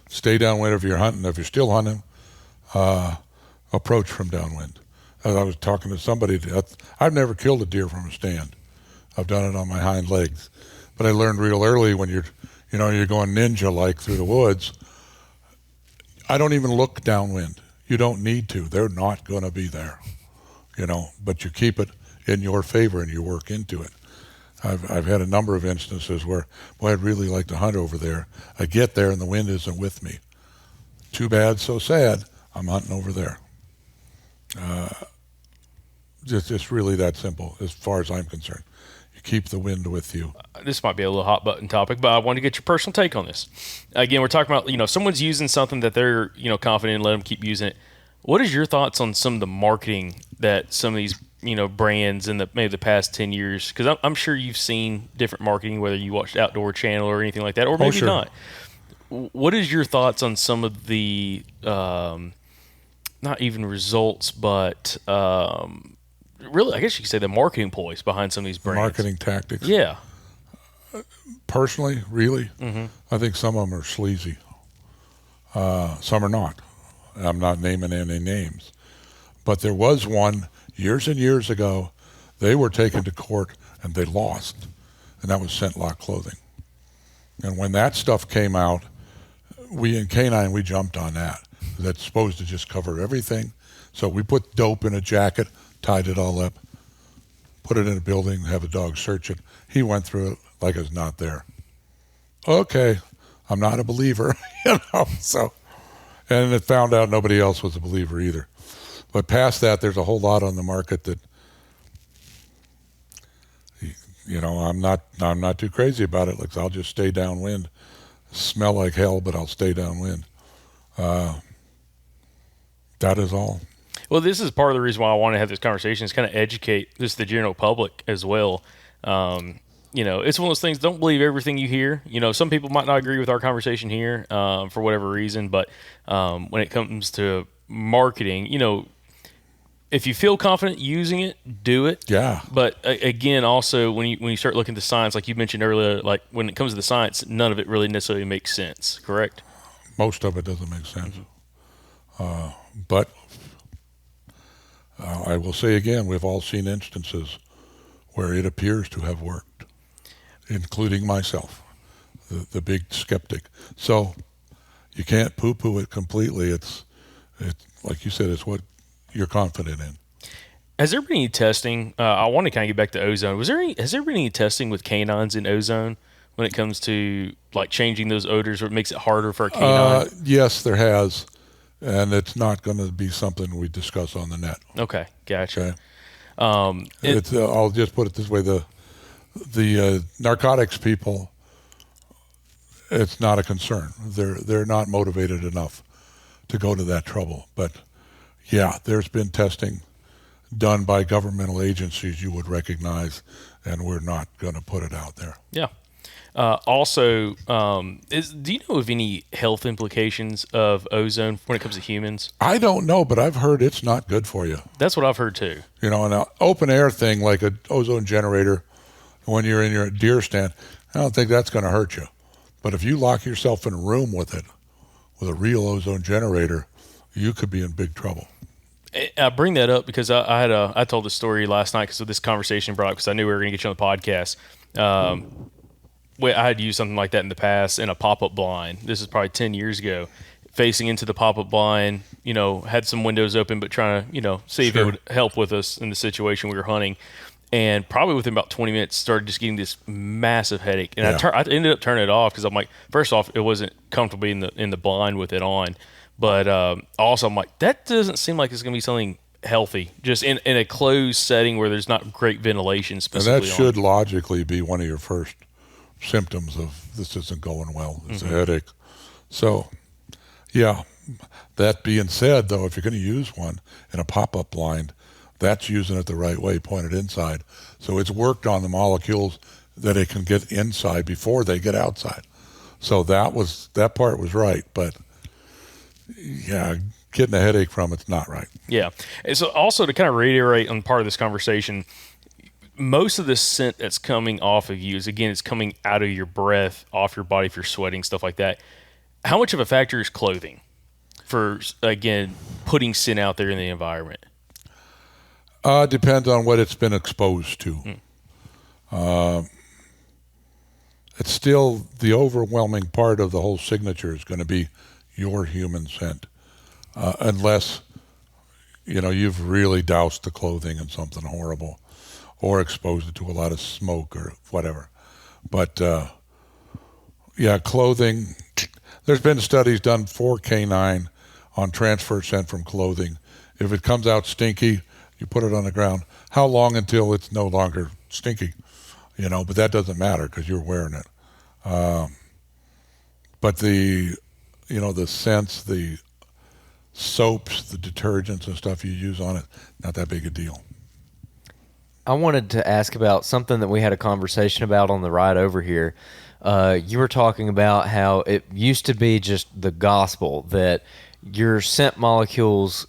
Stay downwind if you're hunting. If you're still hunting, approach from downwind. I was talking to somebody. I've never killed a deer from a stand. I've done it on my hind legs, but I learned real early when you're going ninja-like through the woods. I don't even look downwind. You don't need to. They're not going to be there, but you keep it in your favor and you work into it. I've had a number of instances where, I'd really like to hunt over there. I get there and the wind isn't with me. Too bad, so sad. I'm hunting over there. It's really that simple as far as I'm concerned. You keep the wind with you.
This might be a little hot button topic, but I want to get your personal take on this. Again, we're talking about, someone's using something that they're, confident in, let them keep using it. What is your thoughts on some of the marketing that some of these brands in maybe the past 10 years? Because I'm sure you've seen different marketing, whether you watched Outdoor Channel or anything like that, or maybe
sure.
not. What is your thoughts on some of the not even results, but really, I guess you could say the marketing ploys behind some of these brands?
Marketing tactics.
Yeah.
Personally, really, I think some of them are sleazy. Some are not. I'm not naming any names. But there was one years and years ago. They were taken to court and they lost. And that was Scent Lock clothing. And when that stuff came out, we in Canine, we jumped on that. That's supposed to just cover everything. So we put dope in a jacket, tied it all up, put it in a building, have a dog search it. He went through it like it's not there. Okay, I'm not a believer, so, and it found out nobody else was a believer either. But past that, there's a whole lot on the market that, I'm not too crazy about it. Like, I'll just stay downwind, smell like hell, but I'll stay downwind. That is all.
Well, this is part of the reason why I want to have this conversation, is kind of educate just the general public as well. It's one of those things, don't believe everything you hear. Some people might not agree with our conversation here for whatever reason, but when it comes to marketing, if you feel confident using it, do it.
Yeah.
But again, also, when you start looking at the science, like you mentioned earlier, like when it comes to the science, none of it really necessarily makes sense, correct?
Most of it doesn't make sense. But I will say again, we've all seen instances where it appears to have worked, including myself, the big skeptic. So you can't poo-poo it completely. It's like you said, it's what you're confident in.
Has there been any testing? I want to kind of get back to ozone. Has there been any testing with canines in ozone when it comes to like changing those odors, or it makes it harder for a canine?
Yes, there has, and it's not going to be something we discuss on the net.
Okay, gotcha.
Okay. I'll just put it this way: the narcotics people, it's not a concern. They're not motivated enough to go to that trouble. But yeah, there's been testing done by governmental agencies you would recognize, and we're not going to put it out there.
Yeah. Also, do you know of any health implications of ozone when it comes to humans?
I don't know, but I've heard it's not good for you.
That's what I've heard too.
An open air thing like an ozone generator when you're in your deer stand, I don't think that's going to hurt you. But if you lock yourself in a room with a real ozone generator, you could be in big trouble.
I bring that up because I told the story last night because of this conversation brought up, because I knew we were going to get you on the podcast. I had used something like that in the past in a pop-up blind. This is probably 10 years ago. Facing into the pop-up blind, had some windows open, but trying to, see if it would help with us in the situation we were hunting. And probably within about 20 minutes, started just getting this massive headache. And I ended up turning it off because I'm like, first off, it wasn't comfortable in the blind with it on. But also, I'm like, that doesn't seem like it's going to be something healthy, just in a closed setting where there's not great ventilation specifically.
And that should logically be one of your first symptoms of this isn't going well. It's a headache. So, yeah. That being said, though, if you're going to use one in a pop-up blind, that's using it the right way, pointed inside. So it's worked on the molecules that it can get inside before they get outside. So that part was right, but yeah, getting a headache from it's not right.
Yeah. And so also to kind of reiterate on part of this conversation, most of the scent that's coming off of you is, again, it's coming out of your breath, off your body if you're sweating, stuff like that. How much of a factor is clothing for, again, putting scent out there in the environment?
Depends on what it's been exposed to. It's still the overwhelming part of the whole signature is going to be your human scent, unless you've really doused the clothing in something horrible or exposed it to a lot of smoke or whatever. But clothing, there's been studies done for canine on transfer scent from clothing. If it comes out stinky, you put it on the ground. How long until it's no longer stinky? But that doesn't matter because you're wearing it. But the scents, the soaps, the detergents and stuff you use on it, not that big a deal.
I wanted to ask about something that we had a conversation about on the ride over here. You were talking about how it used to be just the gospel that your scent molecules.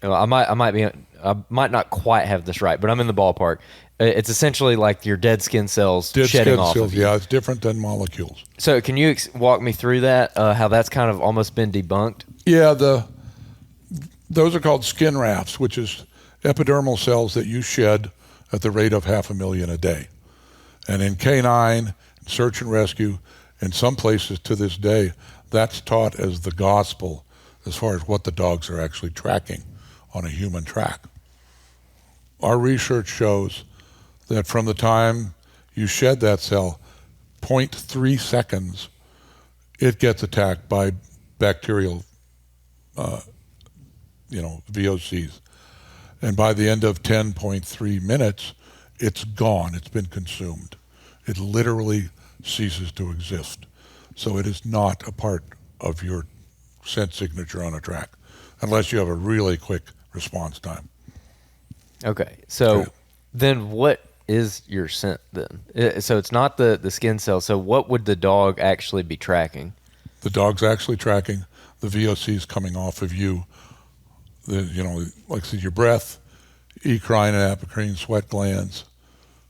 I might not quite have this right, but I'm in the ballpark. It's essentially like your dead skin cells shedding off of you.
Yeah, it's different than molecules.
So can you walk me through that? How that's kind of almost been debunked?
Yeah, those are called skin rafts, which is epidermal cells that you shed at the rate of 500,000 a day. And in canine, search and rescue, in some places to this day, that's taught as the gospel as far as what the dogs are actually tracking on a human track. Our research shows that from the time you shed that cell, 0.3 seconds, it gets attacked by bacterial, VOCs. And by the end of 10.3 minutes, it's gone. It's been consumed. It literally ceases to exist. So it is not a part of your scent signature on a track, unless you have a really quick response time.
Okay, so
Okay.
then what is your scent then? So it's not the skin cell. So what would the dog actually be tracking?
The dog's actually tracking the VOCs coming off of you. Like I said, your breath, eccrine and apocrine, sweat glands.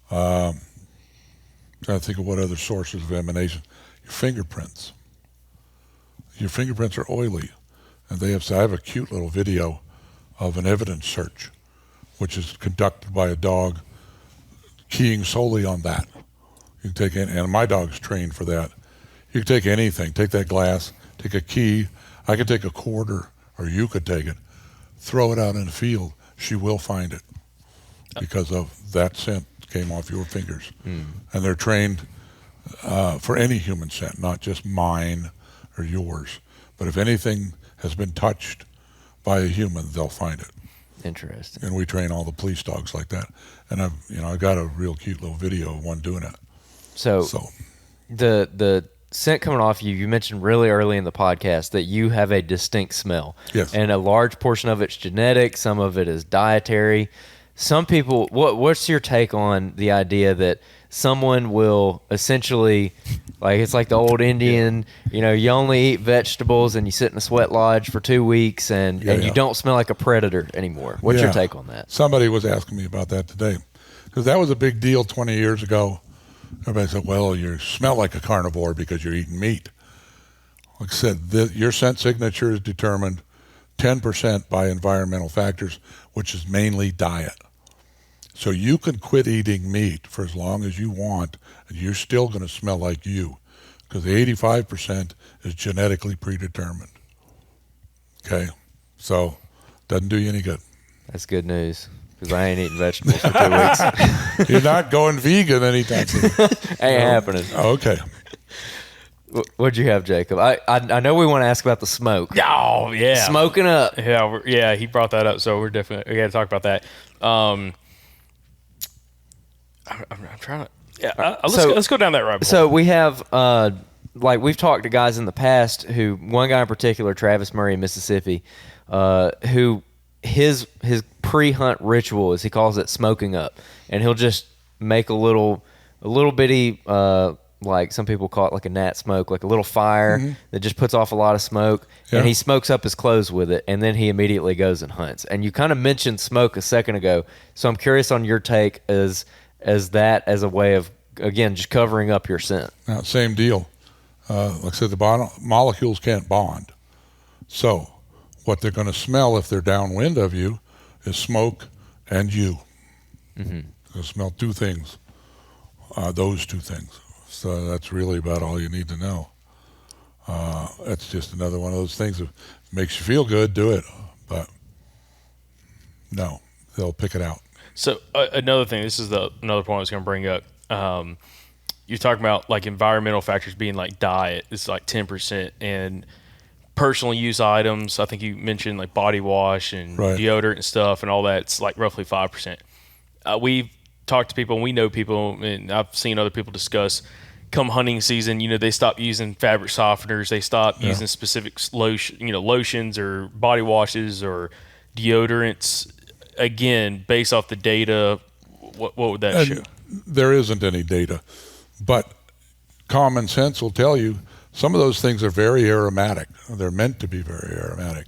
Trying to think of what other sources of emanation. Your fingerprints. Your fingerprints are oily, and I have a cute little video of an evidence search, which is conducted by a dog keying solely on that. You can take and my dog's trained for that. You can take anything. Take that glass, take a key. I could take a quarter, or you could take it. Throw it out in the field. She will find it because of that scent came off your fingers. And they're trained for any human scent, not just mine or yours. But if anything has been touched by a human, they'll find it.
Interesting.
And we train all the police dogs like that. And I've got a real cute little video of one doing it.
So the scent coming off you mentioned really early in the podcast that you have a distinct smell.
Yes.
And a large portion of it's genetic, some of it is dietary. Some people, what's your take on the idea that someone will essentially, like it's like the old Indian, you only eat vegetables and you sit in a sweat lodge for 2 weeks and you don't smell like a predator anymore. What's your take on that?
Somebody was asking me about that today because that was a big deal 20 years ago. Everybody said, well, you smell like a carnivore because you're eating meat. Like I said, your scent signature is determined 10% by environmental factors, which is mainly diet. So you can quit eating meat for as long as you want, and you're still going to smell like you, because the 85% is genetically predetermined. Okay? So doesn't do you any good.
That's good news because I ain't eating vegetables for 2 weeks.
You're not going vegan anytime soon.
Ain't happening.
Okay.
What'd you have, Jacob? I know we want to ask about the smoke.
Oh, yeah.
Smoking up.
Yeah, he brought that up, so we got to talk about that. I'm trying to. Yeah, let's go down that rabbit hole.
So we have, we've talked to guys in the past one guy in particular, Travis Murray in Mississippi, who his pre-hunt ritual is he calls it smoking up, and he'll just make a little bitty, like some people call it like a gnat smoke, like a little fire that just puts off a lot of smoke, and he smokes up his clothes with it, and then he immediately goes and hunts. And you kind of mentioned smoke a second ago, so I'm curious on your take as that as a way of, again, just covering up your scent.
Now, same deal. Like I said, the molecules can't bond. So what they're going to smell if they're downwind of you is smoke and you. They'll smell two things, those two things. So that's really about all you need to know. That's just another one of those things that makes you feel good, do it. But no, they'll pick it out.
So another thing, this is another point I was going to bring up. You're talking about like environmental factors being like diet. It's like 10%, and personal use items. I think you mentioned like body wash and deodorant and stuff and all that. It's like roughly 5%. We've talked to people and we know people, and I've seen other people discuss come hunting season, they stop using fabric softeners, they stop using specific lotions or body washes or deodorants. Again, based off the data, what would that show?
There isn't any data, but common sense will tell you some of those things are very aromatic. They're meant to be very aromatic.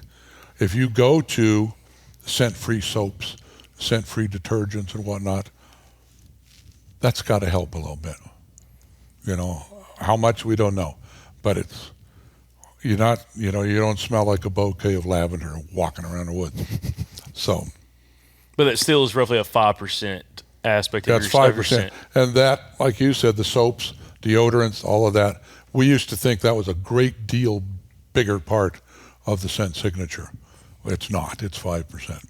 If you go to scent-free soaps, scent-free detergents and whatnot, that's got to help a little bit. How much we don't know, but it's you don't smell like a bouquet of lavender walking around the woods. So,
but that still is roughly a 5% aspect.
That's 5%, and that, like you said, the soaps, deodorants, all of that. We used to think that was a great deal bigger part of the scent signature. It's not. It's 5%.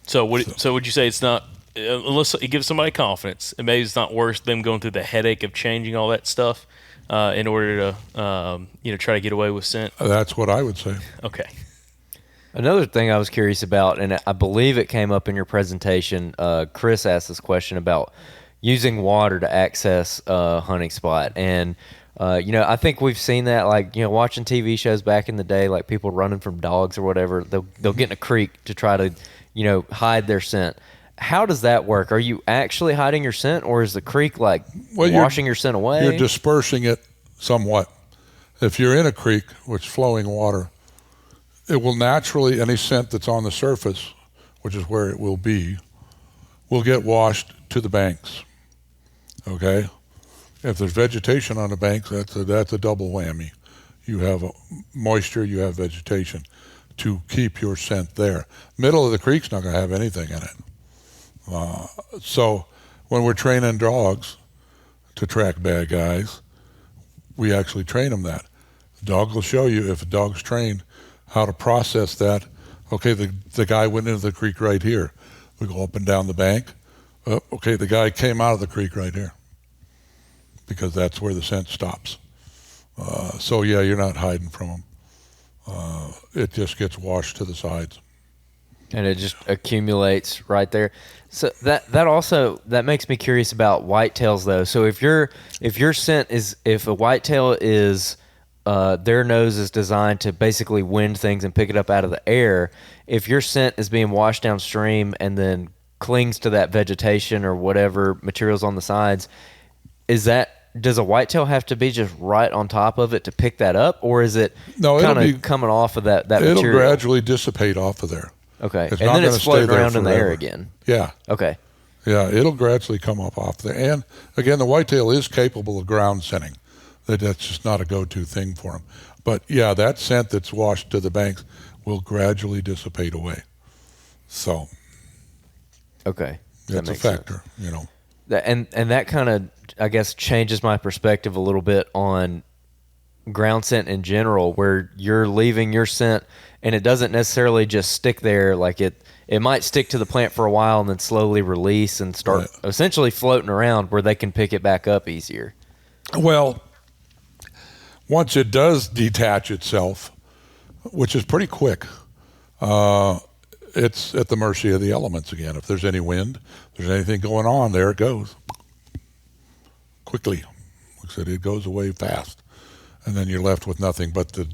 So would you say it's not? Unless it gives somebody confidence, and maybe it's not worth them going through the headache of changing all that stuff in order to try to get away with scent.
That's what I would say.
Okay.
Another thing I was curious about, and I believe it came up in your presentation, Chris asked this question about using water to access a hunting spot. And, I think we've seen that, watching TV shows back in the day, like people running from dogs or whatever, they'll get in a creek to try to, hide their scent. How does that work? Are you actually hiding your scent, or is the creek washing your scent away?
You're dispersing it somewhat. If you're in a creek with flowing water, it will naturally, any scent that's on the surface, which is where it will get washed to the banks. Okay? If there's vegetation on the banks, that's a double whammy. You have moisture, you have vegetation to keep your scent there. Middle of the creek's not going to have anything in it. So when we're training dogs to track bad guys, we actually train them that. The dog will show you, if a dog's trained, how to process that. Okay, the guy went into the creek right here. We go up and down the bank. Okay, the guy came out of the creek right here, because that's where the scent stops. So yeah, you're not hiding from them. It just gets washed to the sides.
And it just accumulates right there. So that makes me curious about whitetails, though. So if a whitetail is their nose is designed to basically wind things and pick it up out of the air, if your scent is being washed downstream and then clings to that vegetation or whatever materials on the sides, does a whitetail have to be just right on top of it to pick that up, or is it kind of coming off of that material?
It'll gradually dissipate off of there.
Okay, and then it's floating around in the air again.
Yeah.
Okay.
Yeah, it'll gradually come up off there. And again, the whitetail is capable of ground scenting. That's just not a go-to thing for them. But yeah, that scent that's washed to the banks will gradually dissipate away. So.
Okay.
It's a factor,
And that kind of, I guess, changes my perspective a little bit on ground scent in general, where you're leaving your scent and it doesn't necessarily just stick there. Like it might stick to the plant for a while and then slowly release and start essentially floating around where they can pick it back up easier.
Well, once it does detach itself, which is pretty quick, it's at the mercy of the elements again. If there's any wind, if there's anything going on, there it goes. Quickly. Like I said, it goes away fast. And then you're left with nothing but the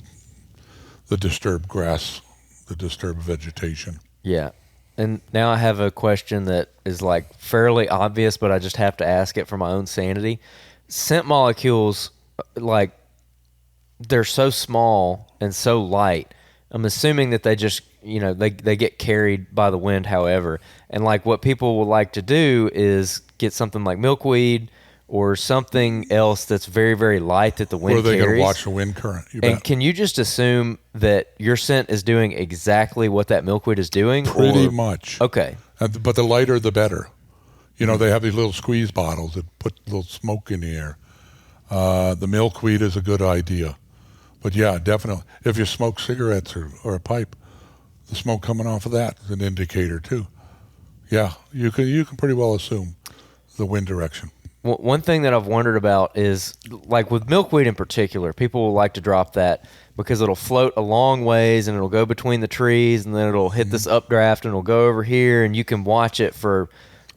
disturbed grass, the disturbed vegetation.
Yeah. And now I have a question that is fairly obvious, but I just have to ask it for my own sanity. Scent molecules, they're so small and so light. I'm assuming that they just, they get carried by the wind, however. And what people would like to do is get something like milkweed or something else that's very, very light that the wind carries. Or they're going to
watch the wind current.
And can you just assume that your scent is doing exactly what that milkweed is doing?
Pretty much.
Okay.
But the lighter, the better. They have these little squeeze bottles that put a little smoke in the air. The milkweed is a good idea. But yeah, definitely. If you smoke cigarettes or a pipe, the smoke coming off of that is an indicator too. Yeah, you can pretty well assume the wind direction.
One thing that I've wondered about is, with milkweed in particular, people will like to drop that because it'll float a long ways and it'll go between the trees and then it'll hit this updraft and it'll go over here and you can watch it for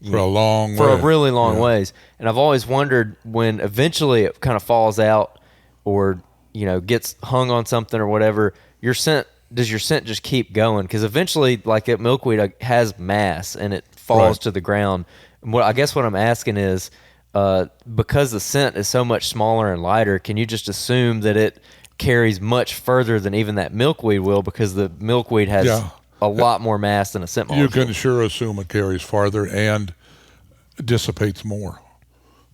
for a long
for
way.
a really long ways. And I've always wondered when eventually it kind of falls out or gets hung on something or whatever, does your scent just keep going? Because eventually, like milkweed has mass and it falls to the ground. And what I'm asking is, because the scent is so much smaller and lighter, can you just assume that it carries much further than even that milkweed will, because the milkweed has a lot more mass than a scent molecule?
You can sure assume it carries farther and dissipates more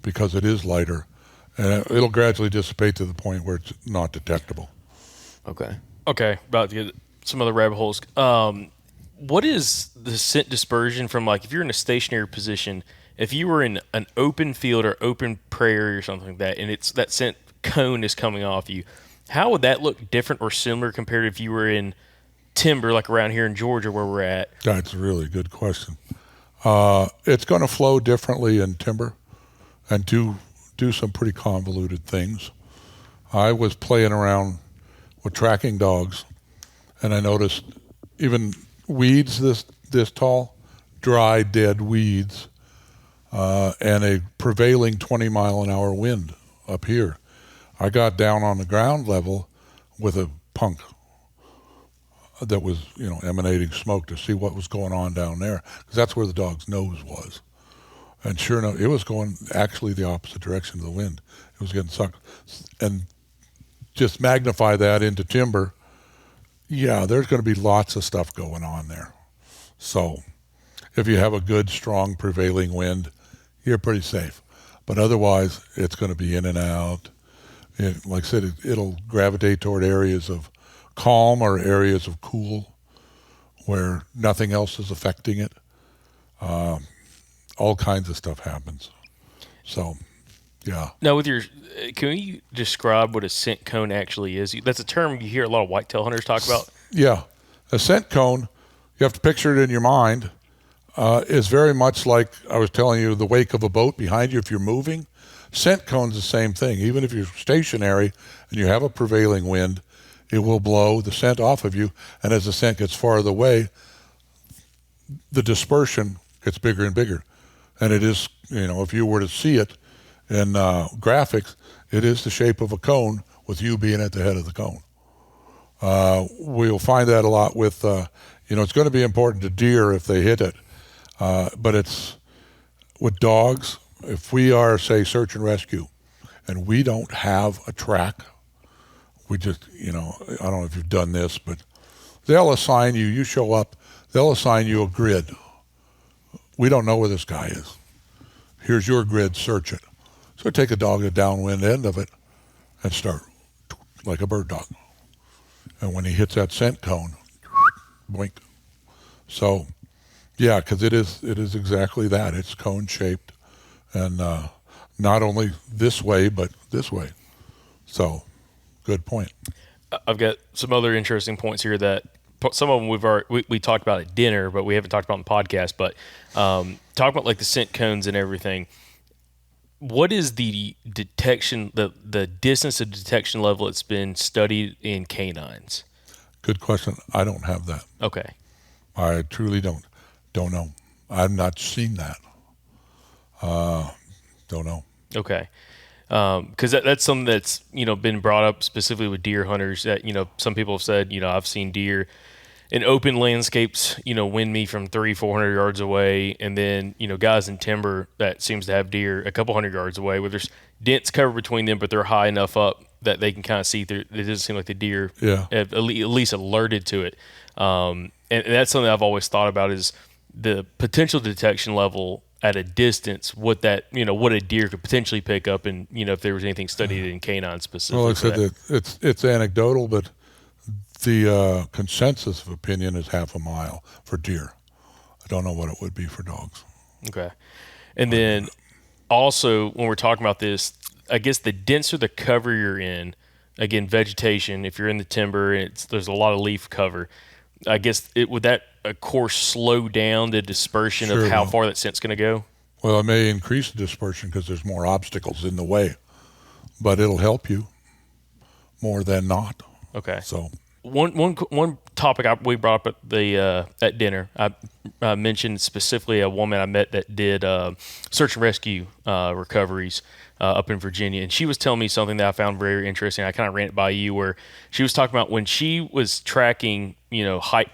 because it is lighter. And it'll gradually dissipate to the point where it's not detectable.
Okay, about to get some other rabbit holes. What is the scent dispersion from, like, if you're in a stationary position, if you were in an open field or open prairie or something like that, and it's that scent cone is coming off you, how would that look different or similar compared to if you were in timber, like around here in Georgia where we're at?
That's a really good question. It's going to flow differently in timber and do some pretty convoluted things. I was playing around with tracking dogs, and I noticed even weeds this tall, dry, dead weeds, and a prevailing 20-mile-an-hour wind up here. I got down on the ground level with a punk that was, emanating smoke to see what was going on down there, because that's where the dog's nose was. And sure enough, it was going actually the opposite direction of the wind. It was getting sucked. And just magnify that into timber, there's going to be lots of stuff going on there. So if you have a good, strong, prevailing wind, you're pretty safe. But otherwise, it's going to be in and out. Like I said, it'll gravitate toward areas of calm or areas of cool where nothing else is affecting it. All kinds of stuff happens. So, yeah.
Now, can you describe what a scent cone actually is? That's a term you hear a lot of whitetail hunters talk about.
Yeah. A scent cone, you have to picture it in your mind, is very much like I was telling you, the wake of a boat behind you if you're moving. Scent cone's the same thing. Even if you're stationary and you have a prevailing wind, it will blow the scent off of you. And as the scent gets farther away, the dispersion gets bigger and bigger. And it is, if you were to see it in graphics, it is the shape of a cone with you being at the head of the cone. We'll find that a lot with, it's going to be important to deer if they hit it. But it's with dogs, if we are, say, search and rescue, and we don't have a track, we just, I don't know if you've done this, but they'll assign you show up, they'll assign you a grid. We don't know where this guy is. Here's your grid, search it. So take a dog at the downwind end of it and start like a bird dog. And when he hits that scent cone, blink. So, yeah, because it is exactly that. It's cone shaped, and not only this way, but this way. So, good point.
I've got some other interesting points here that some of them we talked about at dinner, but we haven't talked about on the podcast. But talk about like the scent cones and everything. What is the detection, the distance of detection level that's been studied in canines?
Good question. I don't have that.
Okay.
I truly don't know. I've not seen that. Don't know.
Okay. Because that's something that's been brought up specifically with deer hunters. That some people have said I've seen deer in open landscapes wind me from 300-400 yards away, and then guys in timber that seems to have deer a couple hundred yards away where there's dense cover between them, but they're high enough up that they can kind of see through. It doesn't seem like the deer have at least alerted to it. And that's something I've always thought about is the potential detection level at a distance, what a deer could potentially pick up, and if there was anything studied in canine specifically.
Well, like I said, it's anecdotal, but the consensus of opinion is 1/2 mile for deer. I don't know what it would be for dogs.
Okay. And then also when we're talking about this, I guess the denser the cover you're in, again, vegetation, if you're in the timber and there's a lot of leaf cover, I guess would that, of course, slow down the dispersion of how far that scent's going to go?
Well, it may increase the dispersion because there's more obstacles in the way, but it'll help you more than not.
Okay.
So,
one topic we brought up at dinner. I mentioned specifically a woman I met that did search and rescue recoveries up in Virginia, and she was telling me something that I found very interesting. I kind of ran it by you, where she was talking about when she was tracking,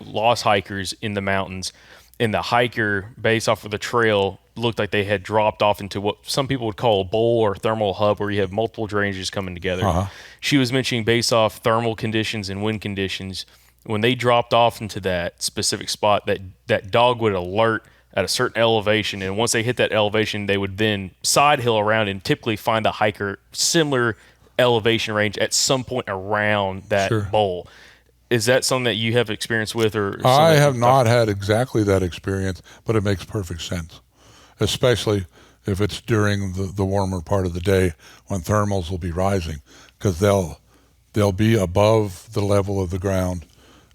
lost hikers in the mountains, and the hiker, based off of the trail, looked like they had dropped off into what some people would call a bowl or thermal hub, where you have multiple drainages coming together.
Uh-huh.
She was mentioning, based off thermal conditions and wind conditions, when they dropped off into that specific spot, that dog would alert at a certain elevation, and once they hit that elevation, they would then side hill around and typically find the hiker similar elevation range at some point around that bowl. Is that something that you have experience with? Or
I have not had exactly that experience, but it makes perfect sense, especially if it's during the warmer part of the day when thermals will be rising, because they'll be above the level of the ground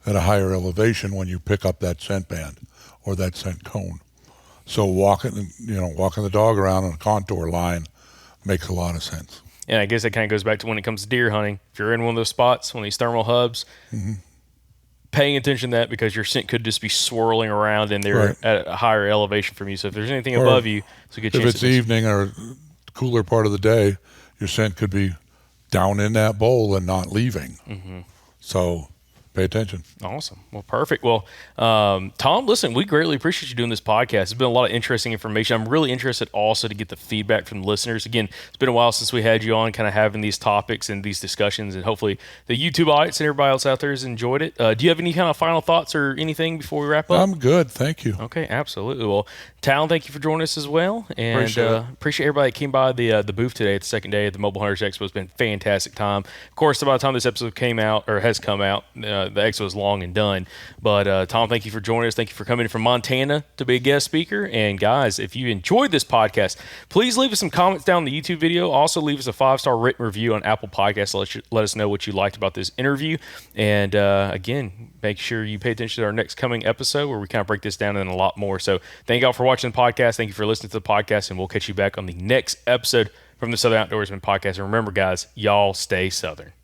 at a higher elevation when you pick up that scent band or that scent cone. So walking the dog around on a contour line makes a lot of sense.
And I guess that kind of goes back to when it comes to deer hunting. If you're in one of those spots, one of these thermal hubs, paying attention to that, because your scent could just be swirling around and they're at a higher elevation from you. So if there's anything above you, it's a good chance.
If it's evening or cooler part of the day, your scent could be down in that bowl and not leaving. So pay attention.
Awesome. Well, perfect. Well, Tom, listen, we greatly appreciate you doing this podcast. It's been a lot of interesting information. I'm really interested also to get the feedback from the listeners. Again, it's been a while since we had you on, kind of having these topics and these discussions, and hopefully the YouTube audience and everybody else out there has enjoyed it. Do you have any kind of final thoughts or anything before we wrap up?
I'm good. Thank you.
Okay, absolutely. Well, Talon, thank you for joining us as well. And appreciate everybody that came by the booth today at the second day of the Mobile Hunters Expo. It's been a fantastic time. Of course, by the time this episode has come out, the expo is long and done. But Tom, thank you for joining us. Thank you for coming in from Montana to be a guest speaker. And guys, if you enjoyed this podcast, please leave us some comments down in the YouTube video. Also, leave us a 5-star written review on Apple Podcasts. Let us know what you liked about this interview. And again, make sure you pay attention to our next coming episode, where we kind of break this down in a lot more. So thank you all for watching the podcast. Thank you for listening to the podcast, and we'll catch you back on the next episode from the Southern Outdoorsman Podcast. And remember, guys, y'all stay Southern.